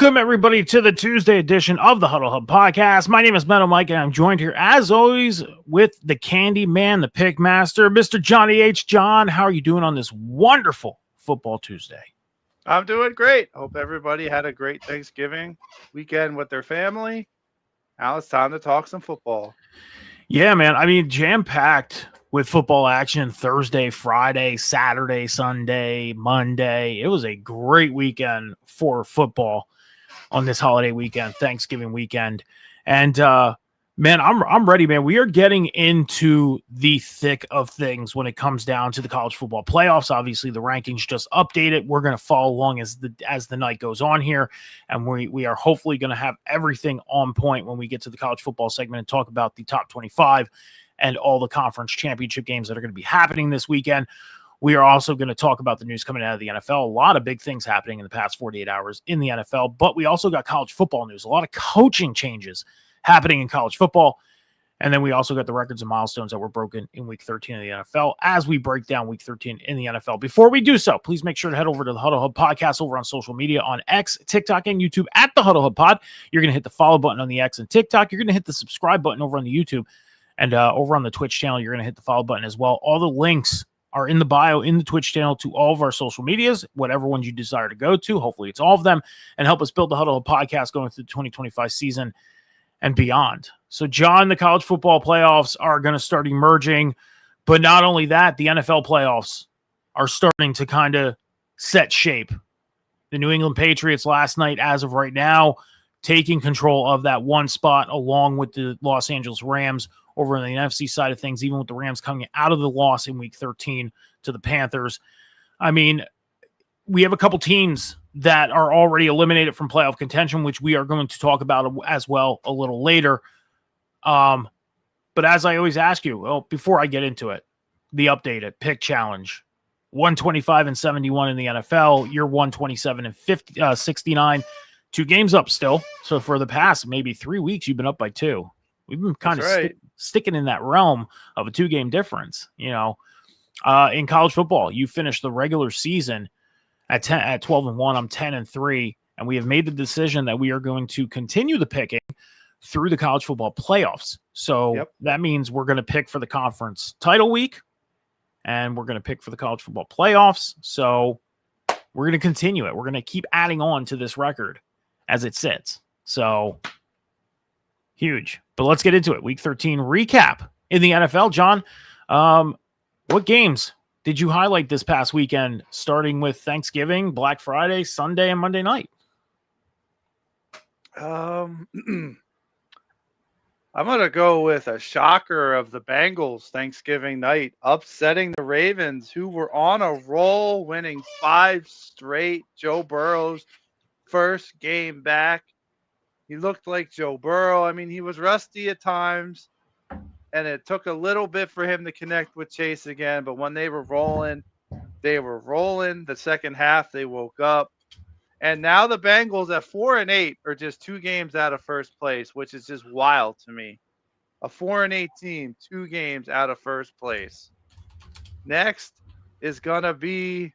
Welcome, everybody, to the Tuesday edition of the Huddle Hub podcast. My name is Metal Mike, and I'm joined here, as always, with the Candy Man, the Pick Master, Mr. Johnny H. John, how are you doing on this wonderful Football Tuesday? I'm doing great. Hope everybody had a great Thanksgiving weekend with their family. Now it's time to talk some football. Yeah, man. I mean, jam-packed with football action Thursday, Friday, Saturday, Sunday, Monday. It was a great weekend for football on this holiday weekend, Thanksgiving weekend. And man, I'm ready, man. We are getting into the thick of things when it comes down to the college football playoffs. Obviously, the rankings just updated. We're going to follow along as the night goes on here, and we are hopefully going to have everything on point when we get to the college football segment and talk about the top 25 and all the conference championship games that are going to be happening this weekend. We are also going to talk about the news coming out of the NFL. A lot of big things happening in the past 48 hours in the NFL, but we also got college football news, a lot of coaching changes happening in college football. And then we also got the records and milestones that were broken in Week 13 of the NFL as we break down Week 13 in the NFL. Before we do so, please make sure to head over to the Huddle Hub Podcast over on social media on X, TikTok, and YouTube at the Huddle Hub Pod. You're going to hit the follow button on the X and TikTok. You're going to hit the subscribe button over on the YouTube. And over on the Twitch channel, you're going to hit the follow button as well. All the links are in the bio in the Twitch channel to all of our social medias, whatever ones you desire to go to. Hopefully it's all of them, and help us build the Huddle Hub Podcast going through the 2025 season and beyond. So, John, the college football playoffs are going to start emerging, but not only that, the NFL playoffs are starting to kind of set shape. The New England Patriots last night, as of right now, taking control of that one spot along with the Los Angeles Rams over on the NFC side of things, even with the Rams coming out of the loss in Week 13 to the Panthers. I mean, we have a couple teams that are already eliminated from playoff contention, which we are going to talk about as well a little later. But as I always ask you, well, before I get into it, the updated pick challenge, 125-71 in the NFL. You're 127-69, 2 games up still. So for the past maybe 3 weeks, you've been up by 2. We've been kind of sticking in that realm of a 2-game difference. You know, in college football, you finished the regular season at 12-1. I'm 10-3, and we have made the decision that we are going to continue the picking through the college football playoffs. So that means we're going to pick for the conference title week, and we're going to pick for the college football playoffs. So we're going to continue it. We're going to keep adding on to this record as it sits. So huge. But let's get into it. Week 13 recap in the NFL. John, what games did you highlight this past weekend, starting with Thanksgiving, Black Friday, Sunday, and Monday night? I'm going to go with a shocker of the Bengals Thanksgiving night, upsetting the Ravens, who were on a roll, winning 5 straight. Joe Burrow's first game back. He looked like Joe Burrow. I mean, he was rusty at times, and it took a little bit for him to connect with Chase again. But when they were rolling. The second half, they woke up. And now the Bengals at 4-8 are just 2 games out of first place, which is just wild to me. A 4-8 team, 2 games out of first place. Next is going to be,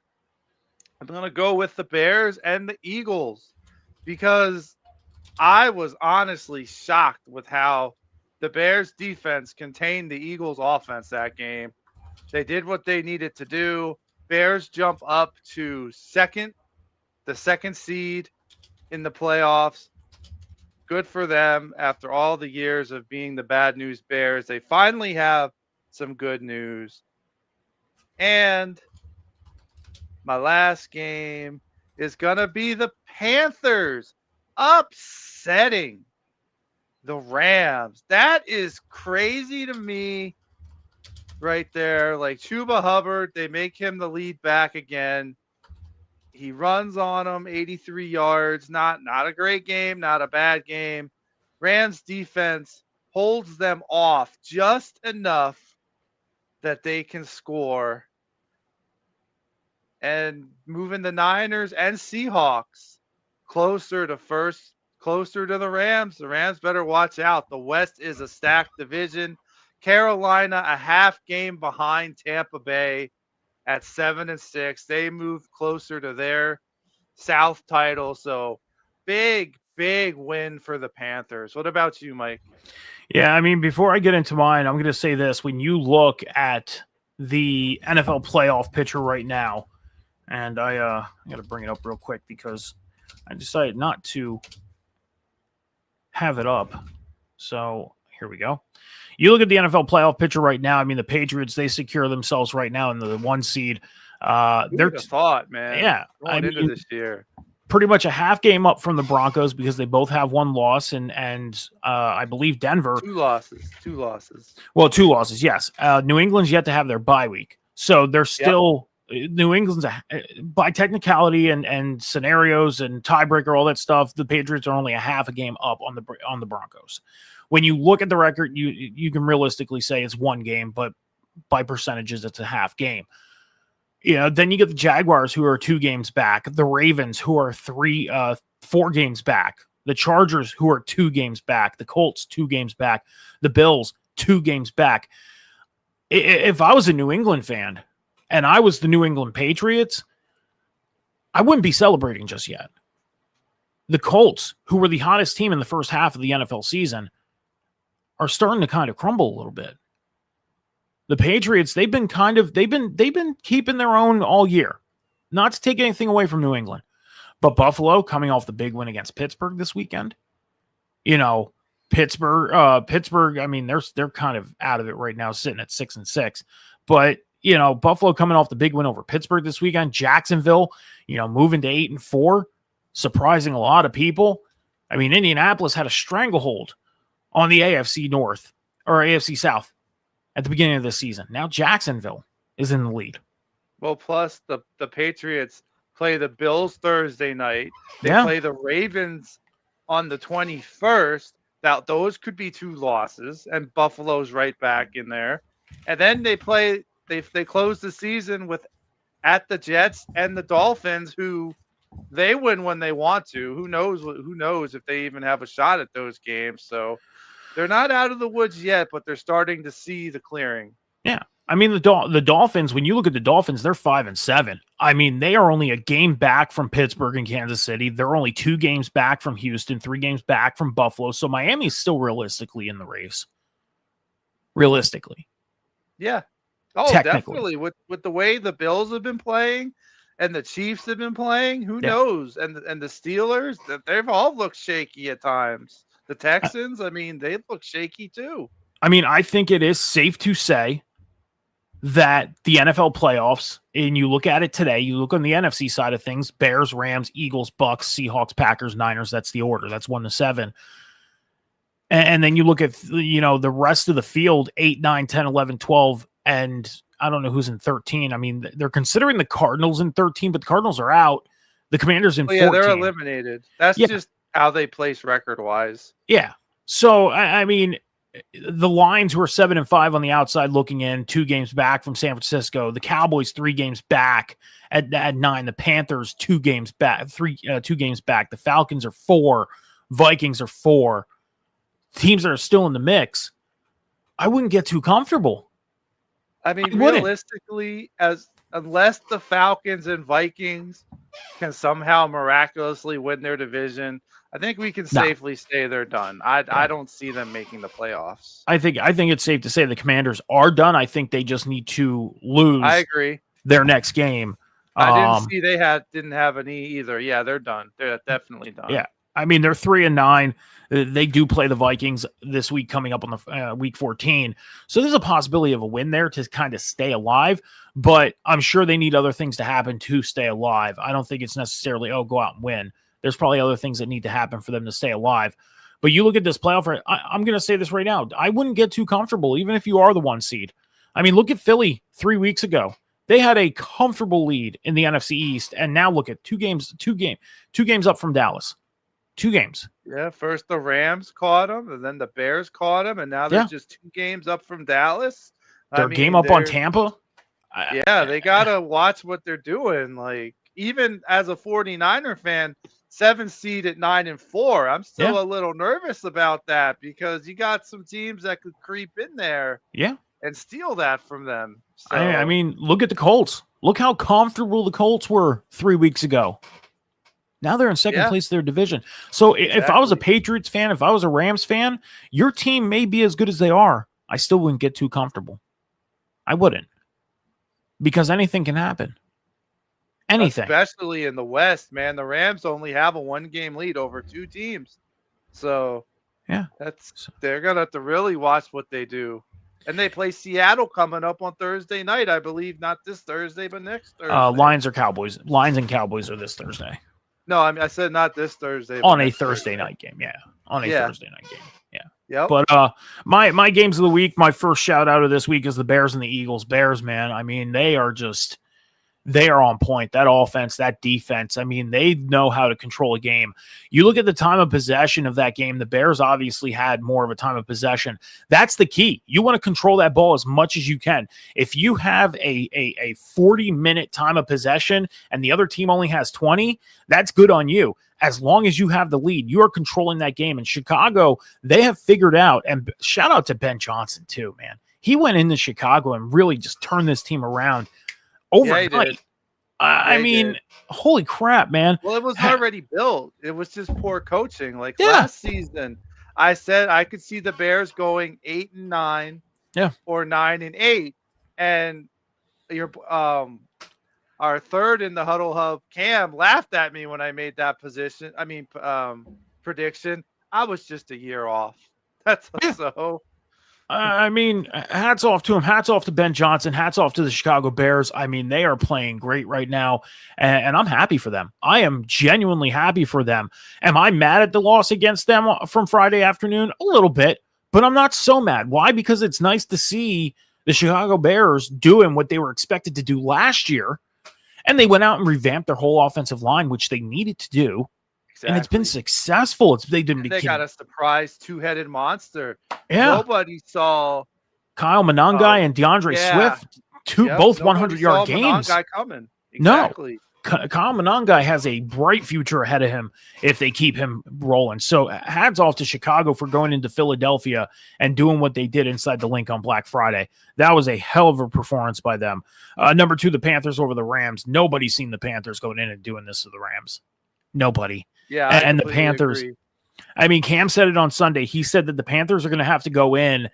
I'm going to go with the Bears and the Eagles, because I was honestly shocked with how the Bears defense contained the Eagles offense that game. They did what they needed to do. Bears jump up to the second seed in the playoffs. Good for them after all the years of being the bad news Bears. They finally have some good news. And my last game is going to be the Panthers upsetting the Rams. That is crazy to me right there. Like Chuba Hubbard, they make him the lead back again. He runs on them 83 yards. Not a great game, not a bad game. Rams defense holds them off just enough that they can score. And moving the Niners and Seahawks closer to the Rams. The Rams better watch out. The West is a stacked division. Carolina a half game behind Tampa Bay at 7-6. They move closer to their South title. So big win for the Panthers. What about you, Mike? Yeah, I mean, before I get into mine, I'm going to say this. When you look at the NFL playoff picture right now, and I got to bring it up real quick because I decided not to have it up. So here we go. You look at the NFL playoff picture right now. I mean, the Patriots, they secure themselves right now in the 1 seed. They're thought, man. Yeah, going into this year, pretty much a half game up from the Broncos because they both have 1 loss, and I believe Denver 2 losses. Well, 2 losses, yes. New England's yet to have their bye week, so they're still New England's by technicality and scenarios and tiebreaker, all that stuff. The Patriots are only a half a game up on the Broncos. When you look at the record, you can realistically say it's 1 game, but by percentages, it's a half game. Then you get the Jaguars, who are 2 games back, the Ravens, who are 4 games back, the Chargers, who are 2 games back, the Colts, 2 games back, the Bills, 2 games back. If I was a New England fan and I was the New England Patriots, I wouldn't be celebrating just yet. The Colts, who were the hottest team in the first half of the NFL season, are starting to kind of crumble a little bit. The Patriots, they've been keeping their own all year. Not to take anything away from New England, but Buffalo coming off the big win against Pittsburgh this weekend. Pittsburgh. I mean, they're kind of out of it right now, sitting at 6-6. But Buffalo coming off the big win over Pittsburgh this weekend. Jacksonville, moving to 8-4, surprising a lot of people. I mean, Indianapolis had a stranglehold on the AFC North or AFC South at the beginning of the season. Now Jacksonville is in the lead. Well, plus the Patriots play the Bills Thursday night. They play the Ravens on the 21st. Now, those could be 2 losses, and Buffalo's right back in there. And then they close the season at the Jets and the Dolphins, who they win when they want to. Who knows if they even have a shot at those games. So they're not out of the woods yet, but they're starting to see the clearing. Yeah. I mean, the Dolphins, when you look at the Dolphins, they're 5-7. I mean, they are only a game back from Pittsburgh and Kansas City. They're only 2 games back from Houston, 3 games back from Buffalo. So Miami's still realistically in the race. Realistically. Yeah. Oh, definitely. With the way the Bills have been playing and the Chiefs have been playing, who knows? And the Steelers, they've all looked shaky at times. The Texans, I mean, they look shaky too. I mean, I think it is safe to say that the NFL playoffs, and you look at it today, you look on the NFC side of things, Bears, Rams, Eagles, Bucks, Seahawks, Packers, Niners, that's the order. That's 1-7. And then you look at, the rest of the field, 8, 9, 10, 11, 12, and I don't know who's in 13. I mean, they're considering the Cardinals in 13, but the Cardinals are out. The Commanders in 14. Yeah, they're eliminated. That's just how they place record-wise. Yeah. So, I mean, the Lions, who are 7-5 on the outside looking in, 2 games back from San Francisco. The Cowboys, 3 games back at 9. The Panthers, 2 games back. 2 games back. The Falcons are 4. Vikings are 4. Teams that are still in the mix. I wouldn't get too comfortable. I mean, realistically, unless the Falcons and Vikings can somehow miraculously win their division, I think we can safely say they're done. I don't see them making the playoffs. I think it's safe to say the Commanders are done. I think they just need to lose. I agree. Their next game. I didn't see they didn't have an E either. Yeah, they're done. They're definitely done. Yeah. I mean, they're 3-9. They do play the Vikings this week coming up on the week 14. So there's a possibility of a win there to kind of stay alive, but I'm sure they need other things to happen to stay alive. I don't think it's necessarily, go out and win. There's probably other things that need to happen for them to stay alive. But you look at this playoff, I'm going to say this right now. I wouldn't get too comfortable, even if you are the 1 seed. I mean, look at Philly 3 weeks ago. They had a comfortable lead in the NFC East, and now look at 2 games up from Dallas. 2 games. Yeah, first the Rams caught them, and then the Bears caught them, and now they're just 2 games up from Dallas. They're game up on Tampa. Yeah, they got to watch what they're doing. Like, even as a 49er fan, 7 seed at 9-4, I'm still a little nervous about that because you got some teams that could creep in there and steal that from them. So, I mean, look at the Colts. Look how comfortable the Colts were 3 weeks ago. Now they're in second Yeah. place of their division. So if I was a Exactly. Patriots fan, if I was a Rams fan, your team may be as good as they are. I still wouldn't get too comfortable. I wouldn't, because anything can happen. Anything. Especially in the West, man. The Rams only have a 1-game lead over 2 teams. So Yeah. they're gonna have to really watch what they do. And they play Seattle coming up on Thursday night, I believe. Not this Thursday, but next Thursday. Lions or Cowboys. Lions and Cowboys are this Thursday. No, I mean I said not this Thursday. On a Thursday night game. Yeah. On a Thursday night game. Yeah. Yep. But my games of the week, my first shout out of this week is the Bears and the Eagles. Bears, man. I mean, they are on point. That offense, that defense, I mean, they know how to control a game. You look at the time of possession of that game, the Bears obviously had more of a time of possession. That's the key. You want to control that ball as much as you can. If you have a 40-minute time of possession and the other team only has 20, that's good on you. As long as you have the lead, you are controlling that game. And Chicago, they have figured out, and shout out to Ben Johnson too, man. He went into Chicago and really just turned this team around overnight. I mean, holy crap, man. Well, it was already built. It was just poor coaching. Like last season, I said I could see the Bears going 8-9, or 9-8. And your our third in the Huddle Hub, Cam, laughed at me when I made that prediction. I was just a year off. That's so. I mean, hats off to him. Hats off to Ben Johnson. Hats off to the Chicago Bears. I mean, they are playing great right now, and I'm happy for them. I am genuinely happy for them. Am I mad at the loss against them from Friday afternoon? A little bit, but I'm not so mad. Why? Because it's nice to see the Chicago Bears doing what they were expected to do last year, and they went out and revamped their whole offensive line, which they needed to do. Exactly. And it's been successful. They got a surprise 2-headed monster. Yeah. Nobody saw Kyle Monangai and DeAndre Swift, both 100-yard games. Monangai coming. Exactly. No. Kyle Monangai has a bright future ahead of him if they keep him rolling. So hats off to Chicago for going into Philadelphia and doing what they did inside the Link on Black Friday. That was a hell of a performance by them. Number 2, the Panthers over the Rams. Nobody's seen the Panthers going in and doing this to the Rams. Nobody. Yeah, and the Panthers. Agree. I mean, Cam said it on Sunday. He said that the Panthers are going to have to go in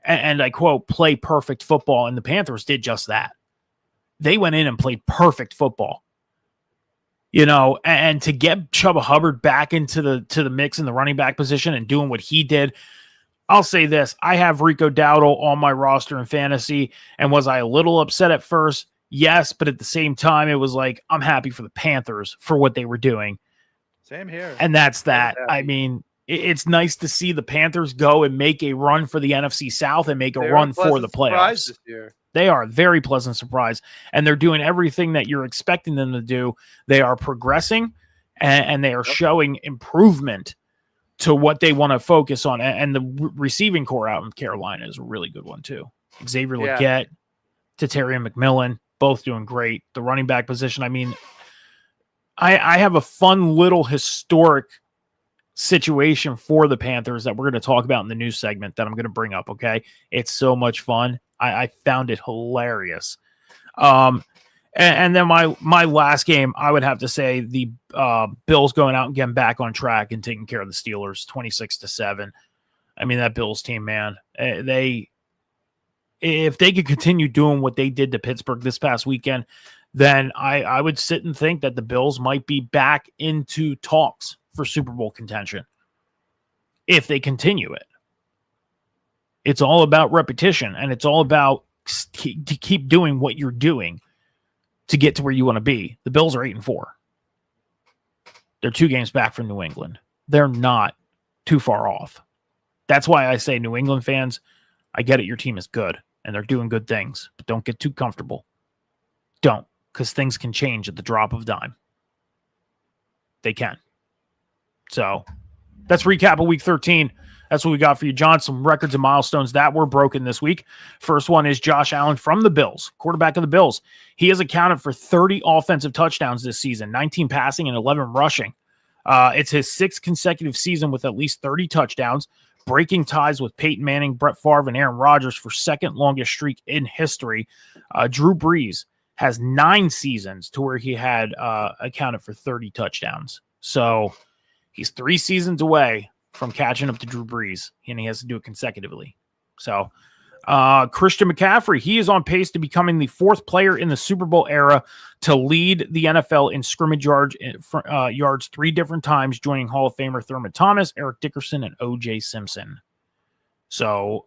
and I quote, play perfect football. And the Panthers did just that. They went in and played perfect football. You know, and to get Chuba Hubbard back into the mix in the running back position and doing what he did, I'll say this. I have Rico Dowdle on my roster in fantasy. And was I a little upset at first? Yes, but at the same time, it was like, I'm happy for the Panthers for what they were doing. Same here. And that's that. I mean, it's nice to see the Panthers go and make a run for the NFC South and make a run for the playoffs. This year. They are a very pleasant surprise, and they're doing everything that you're expecting them to do. They are progressing, and they are showing improvement to what they want to focus on. And the receiving core out in Carolina is a really good one, too. Xavier Legette, Terry McMillan, both doing great. The running back position, I mean, I have a fun little historic situation for the Panthers that we're going to talk about in the news segment that I'm going to bring up, okay? It's so much fun. I found it hilarious. And then my last game, I would have to say the Bills going out and getting back on track and taking care of the Steelers, 26-7. I mean, that Bills team, man, if they could continue doing what they did to Pittsburgh this past weekend, then I would sit and think that the Bills might be back into talks for Super Bowl contention if they continue it. It's all about repetition, and it's all about to keep doing what you're doing to get to where you want to be. The Bills are 8-4. They're 2 games back from New England. They're not too far off. That's why I say, New England fans, I get it. Your team is good, and they're doing good things, but don't get too comfortable. Don't. Because things can change at the drop of a dime. They can. So that's recap of week 13. That's what we got for you, John. Some records and milestones that were broken this week. First one is Josh Allen from the Bills, quarterback of the Bills. He has accounted for 30 offensive touchdowns this season, 19 passing and 11 rushing. It's his 6th consecutive season with at least 30 touchdowns, breaking ties with Peyton Manning, Brett Favre, and Aaron Rodgers for second longest streak in history. Drew Brees has 9 seasons to where he had accounted for 30 touchdowns. So he's 3 seasons away from catching up to Drew Brees, and he has to do it consecutively. So Christian McCaffrey, he is on pace to becoming the 4th player in the Super Bowl era to lead the NFL in scrimmage yards 3 different times, joining Hall of Famer Thurman Thomas, Eric Dickerson, and O.J. Simpson. So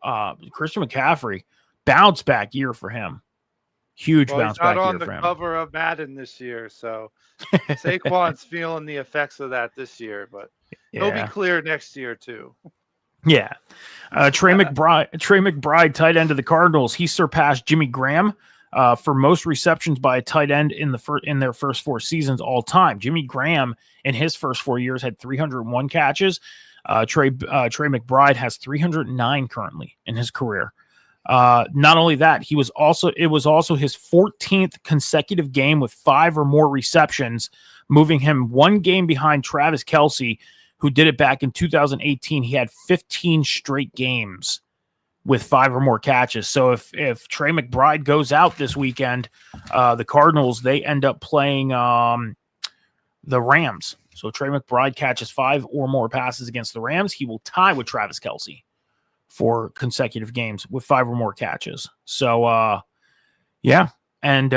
Christian McCaffrey, bounce back year for him. Huge bounce back year for him. He's not on the cover of Madden this year, so Saquon's feeling the effects of that this year, but he'll be clear next year too. Yeah. Trey McBride, tight end of the Cardinals, he surpassed Jimmy Graham for most receptions by a tight end in their first 4 seasons all time. Jimmy Graham in his first 4 years had 301 catches. Trey McBride has 309 currently in his career. Not only that, it was also his 14th consecutive game with 5 or more receptions, moving him 1 game behind Travis Kelce, who did it back in 2018. He had 15 straight games with 5 or more catches. So if Trey McBride goes out this weekend, the Cardinals, they end up playing the Rams. So Trey McBride catches 5 or more passes against the Rams, he will tie with Travis Kelce for consecutive games with 5 or more catches. So, yeah. And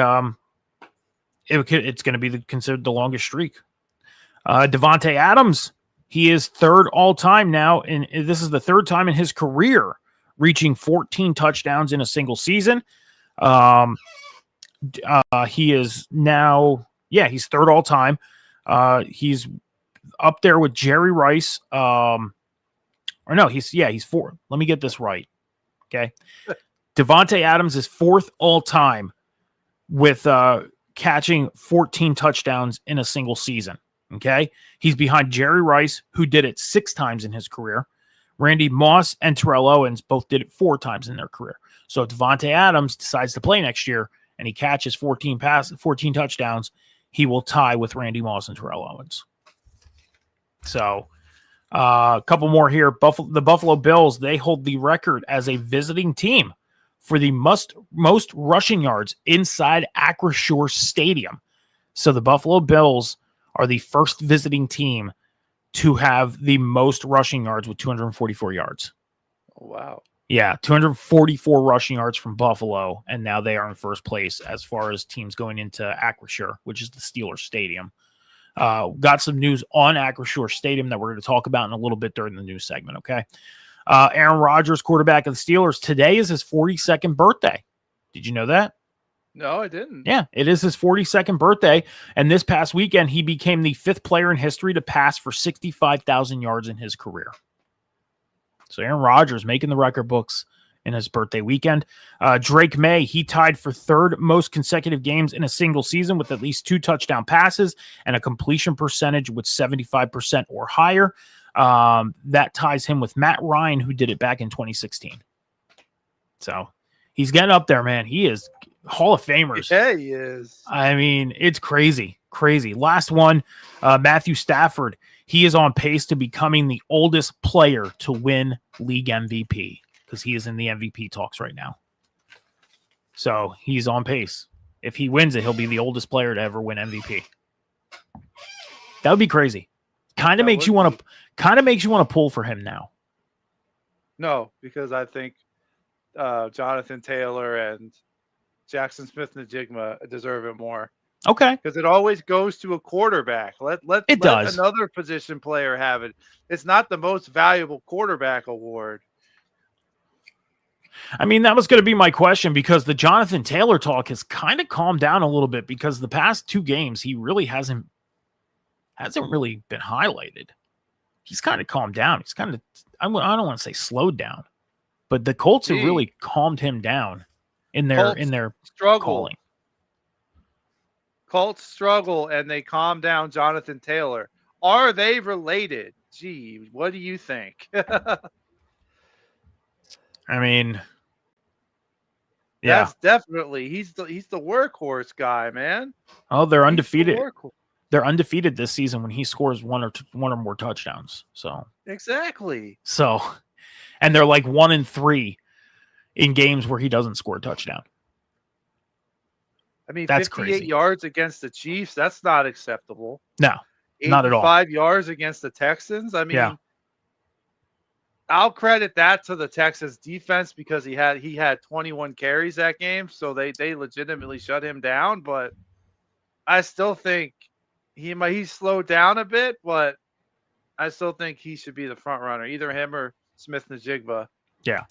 it's going to be considered the longest streak. Devontae Adams, he is 3rd all-time now, and this is the 3rd time in his career reaching 14 touchdowns in a single season. He is now, he's 3rd all-time. He's up there with Jerry Rice. He's 4. Let me get this right. Okay. Devontae Adams is 4th all time with catching 14 touchdowns in a single season. Okay. He's behind Jerry Rice, who did it 6 times in his career. Randy Moss and Terrell Owens both did it 4 times in their career. So if Devontae Adams decides to play next year and he catches 14 touchdowns, he will tie with Randy Moss and Terrell Owens. So a couple more here. The Buffalo Bills, they hold the record as a visiting team for the most rushing yards inside Acrisure Stadium. So the Buffalo Bills are the first visiting team to have the most rushing yards with 244 yards. Oh, wow. Yeah, 244 rushing yards from Buffalo, and now they are in first place as far as teams going into Acrisure, which is the Steelers Stadium. Got some news on Acrisure Stadium that we're going to talk about in a little bit during the news segment, okay? Aaron Rodgers, quarterback of the Steelers, today is his 42nd birthday. Did you know that? No, I didn't. Yeah, it is his 42nd birthday, and this past weekend, he became the 5th player in history to pass for 65,000 yards in his career. So Aaron Rodgers making the record books in his birthday weekend. Drake May, he tied for 3rd most consecutive games in a single season with at least 2 touchdown passes and a completion percentage with 75% or higher. That ties him with Matt Ryan, who did it back in 2016. So he's getting up there, man. He is Hall of Famers. Yeah, he is. I mean, it's crazy. Last one, Matthew Stafford. He is on pace to becoming the oldest player to win league MVP because he is in the MVP talks right now. So he's on pace. If he wins it, he'll be the oldest player to ever win MVP. That would be crazy. Kind of makes you want to pull for him now. No, because I think Jonathan Taylor and Jackson Smith-Njigba deserve it more. Okay. Because it always goes to a quarterback. Let another position player have it. It's not the most valuable quarterback award. I mean, that was going to be my question because the Jonathan Taylor talk has kind of calmed down a little bit because the past 2 games, he really hasn't really been highlighted. He's kind of calmed down. He's kind of, I don't want to say slowed down, but the Colts have really calmed him down in their struggle. Calling. Colts struggle and they calm down Jonathan Taylor. Are they related? Gee, what do you think? I mean, yeah, that's definitely he's the workhorse guy, man. Oh, they're undefeated. They're undefeated this season when he scores one or more touchdowns. So exactly. So, and they're like 1-3 in games where he doesn't score a touchdown. I mean, that's 58 crazy. yards against the Chiefs, that's not acceptable. No. Not at all. 85 yards against the Texans. I mean, Yeah. I'll credit that to the Texans defense because he had 21 carries that game, so they legitimately shut him down. But I still think he slowed down a bit, but I still think he should be the front runner, either him or Smith-Njigba. Yeah.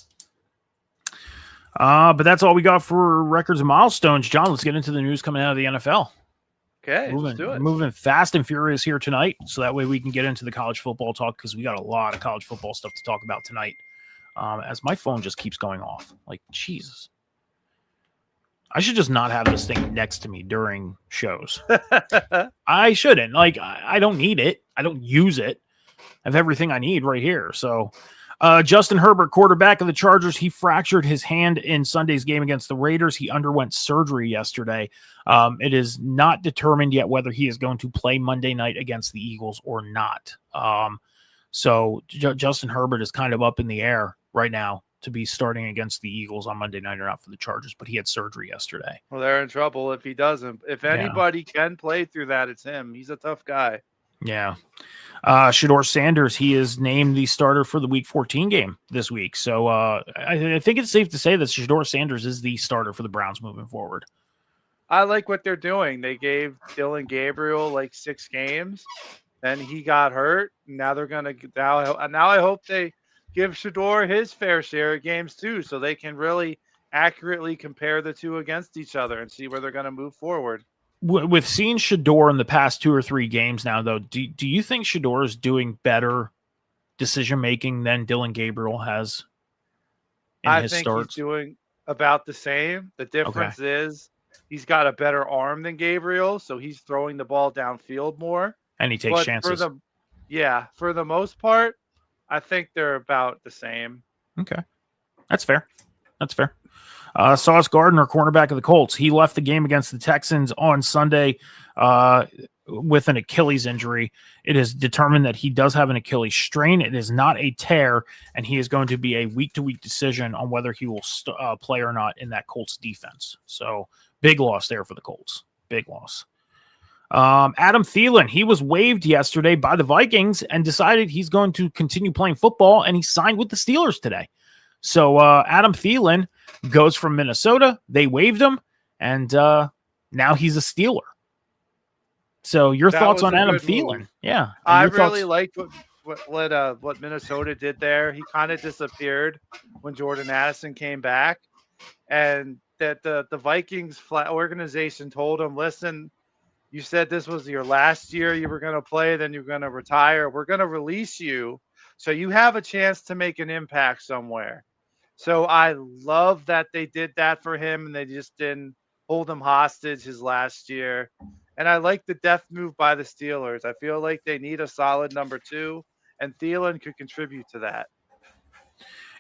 But that's all we got for records and milestones. John, let's get into the news coming out of the NFL. Okay, let's do it. Moving fast and furious here tonight, so that way we can get into the college football talk because we got a lot of college football stuff to talk about tonight. As my phone just keeps going off. Like, Jesus. I should just not have this thing next to me during shows. I shouldn't. Like, I don't need it. I don't use it. I have everything I need right here. So, Justin Herbert, quarterback of the Chargers, he fractured his hand in Sunday's game against the Raiders. He underwent surgery yesterday. It is not determined yet whether he is going to play Monday night against the Eagles or not. So Justin Herbert is kind of up in the air right now to be starting against the Eagles on Monday night or not for the Chargers, but he had surgery yesterday. Well, they're in trouble if he doesn't. If anybody can play through that, it's him. He's a tough guy. Yeah. Shedeur Sanders, he is named the starter for the Week 14 game this week. So I think it's safe to say that Shedeur Sanders is the starter for the Browns moving forward. I like what they're doing. They gave Dylan Gabriel like 6 games, then he got hurt. Now they're gonna now I hope they give Shedeur his fair share of games too, so they can really accurately compare the two against each other and see where they're going to move forward. With seeing Shedeur in the past 2 or 3 games now, though, do you think Shedeur is doing better decision-making than Dylan Gabriel has in his starts? He's doing about the same. The difference is he's got a better arm than Gabriel, so he's throwing the ball downfield more. And he takes chances. For the most part, I think they're about the same. Okay. That's fair. Sauce Gardner, cornerback of the Colts, he left the game against the Texans on Sunday with an Achilles injury. It is determined that he does have an Achilles strain. It is not a tear, and he is going to be a week-to-week decision on whether he will play or not in that Colts defense. So big loss there for the Colts. Big loss. Adam Thielen, he was waived yesterday by the Vikings and decided he's going to continue playing football, and he signed with the Steelers today. So Adam Thielen goes from Minnesota. They waived him, and now he's a Steeler. So your thoughts on Adam Thielen? Move. Yeah, I really liked what Minnesota did there. He kind of disappeared when Jordan Addison came back, and that the Vikings organization told him, "Listen, you said this was your last year you were going to play, then you're going to retire. We're going to release you, so you have a chance to make an impact somewhere." So I love that they did that for him, and they just didn't hold him hostage his last year. And I like the depth move by the Steelers. I feel like they need a solid number 2, and Thielen could contribute to that.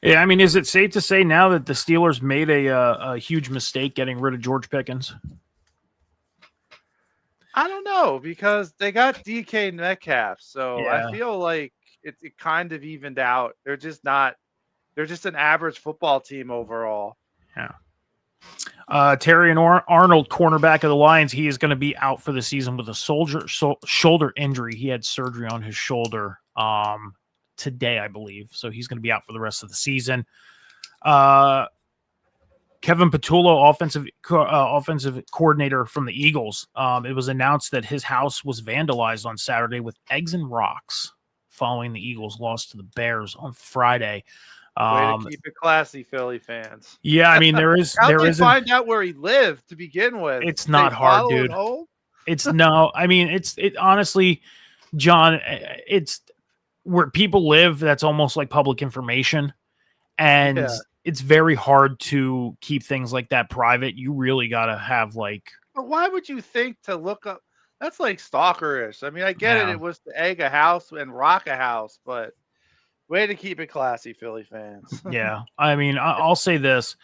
Yeah, I mean, is it safe to say now that the Steelers made a huge mistake getting rid of George Pickens? I don't know, because they got DK Metcalf, so yeah. I feel like it kind of evened out. They're just an average football team overall. Yeah. Terry Arnold, cornerback of the Lions, he is going to be out for the season with a shoulder injury. He had surgery on his shoulder today, I believe. So he's going to be out for the rest of the season. Kevin Patullo, offensive coordinator from the Eagles. It was announced that his house was vandalized on Saturday with eggs and rocks following the Eagles' loss to the Bears on Friday. Way to keep it classy, Philly fans. Yeah, I mean, there is. Find out where he lived to begin with. It's not hard, dude. It honestly, John, it's where people live. That's almost like public information, and it's very hard to keep things like that private. You really got to have like. But why would you think to look up? That's like stalkerish. I mean, I get it. It was to egg a house and rock a house, but. Way to keep it classy, Philly fans. Yeah. I mean, I'll say this.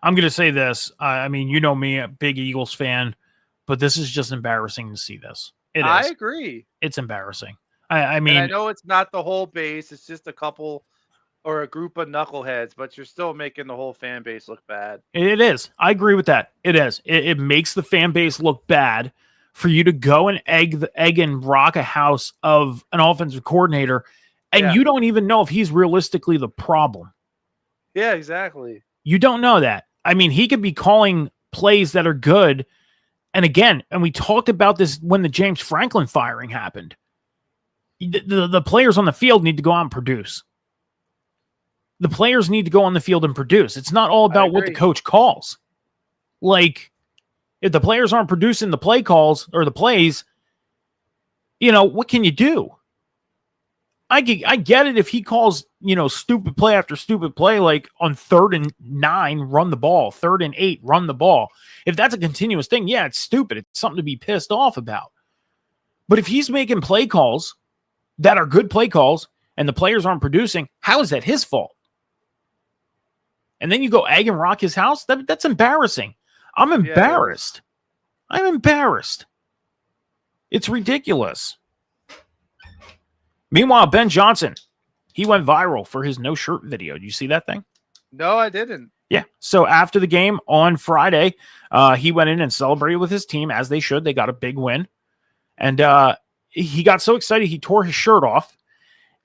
I'm going to say this. I mean, you know me, a big Eagles fan, but this is just embarrassing to see this. I agree. It's embarrassing. I mean, and I know it's not the whole base. It's just a couple or a group of knuckleheads, but you're still making the whole fan base look bad. It is. I agree with that. It is. It makes the fan base look bad, for you to go and egg and rock a house of an offensive coordinator, and Yeah. you don't even know if he's realistically the problem. Yeah, exactly. You don't know that. I mean, he could be calling plays that are good. And again, and we talked about this when the James Franklin firing happened. The players on the field need to go out and produce. The players need to go on the field and produce. It's not all about what the coach calls. Like, if the players aren't producing the play calls or the plays, what can you do? I get it if he calls, stupid play after stupid play, like on 3rd and 9, run the ball, 3rd and 8, run the ball. If that's a continuous thing, yeah, it's stupid. It's something to be pissed off about. But if he's making play calls that are good play calls and the players aren't producing, how is that his fault? And then you go egg and rock his house? That's embarrassing. I'm embarrassed. I'm embarrassed. It's ridiculous. Meanwhile, Ben Johnson, he went viral for his no shirt video. Did you see that thing? No, I didn't. Yeah. So after the game on Friday, he went in and celebrated with his team, as they should. They got a big win. And he got so excited, he tore his shirt off.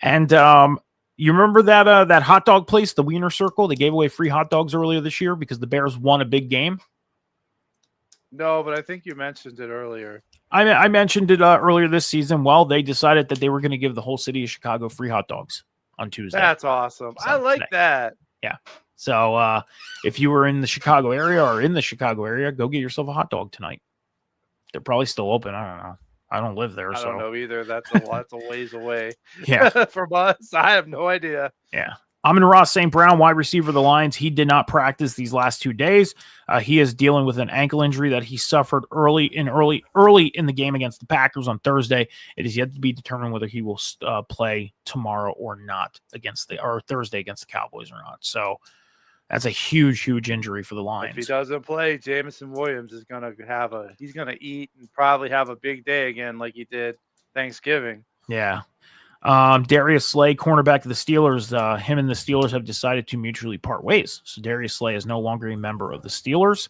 And you remember that hot dog place, the Wiener Circle? They gave away free hot dogs earlier this year because the Bears won a big game. No, but I think you mentioned it earlier. I mentioned it earlier this season. Well, they decided that they were going to give the whole city of Chicago free hot dogs on Tuesday. That's awesome. So, I like that. Yeah. So if you were in the Chicago area or in the Chicago area, go get yourself a hot dog tonight. They're probably still open. I don't know. I don't live there. I don't know either. That's a ways away. Yeah. From us. I have no idea. Yeah. Amon-Ra St. Brown, wide receiver of the Lions, he did not practice these last 2 days. He is dealing with an ankle injury that he suffered early in the game against the Packers on Thursday. It is yet to be determined whether he will play tomorrow or not or Thursday against the Cowboys or not. So that's a huge, huge injury for the Lions. If he doesn't play, Jameson Williams is gonna eat and probably have a big day again, like he did Thanksgiving. Yeah. Darius Slay, cornerback of the Steelers, him and the Steelers have decided to mutually part ways. So Darius Slay is no longer a member of the Steelers.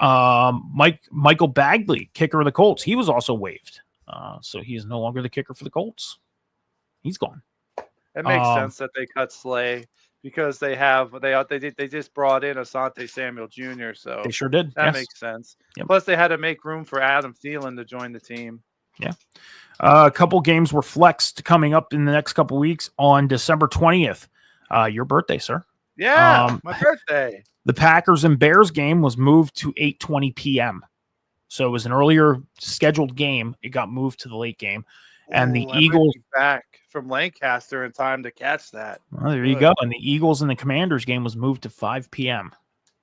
Michael Bagley, kicker of the Colts, he was also waived. So he is no longer the kicker for the Colts. He's gone. It makes sense that they cut Slay because they just brought in Asante Samuel Jr. So they sure did. That makes sense. Yep. Plus, they had to make room for Adam Thielen to join the team. Yeah. A couple games were flexed coming up in the next couple weeks on December 20th. Your birthday, sir. Yeah, my birthday. The Packers and Bears game was moved to 8:20 p.m. So it was an earlier scheduled game. It got moved to the late game. And the Eagles back from Lancaster in time to catch that. Well, there you go. And the Eagles and the Commanders game was moved to 5 p.m.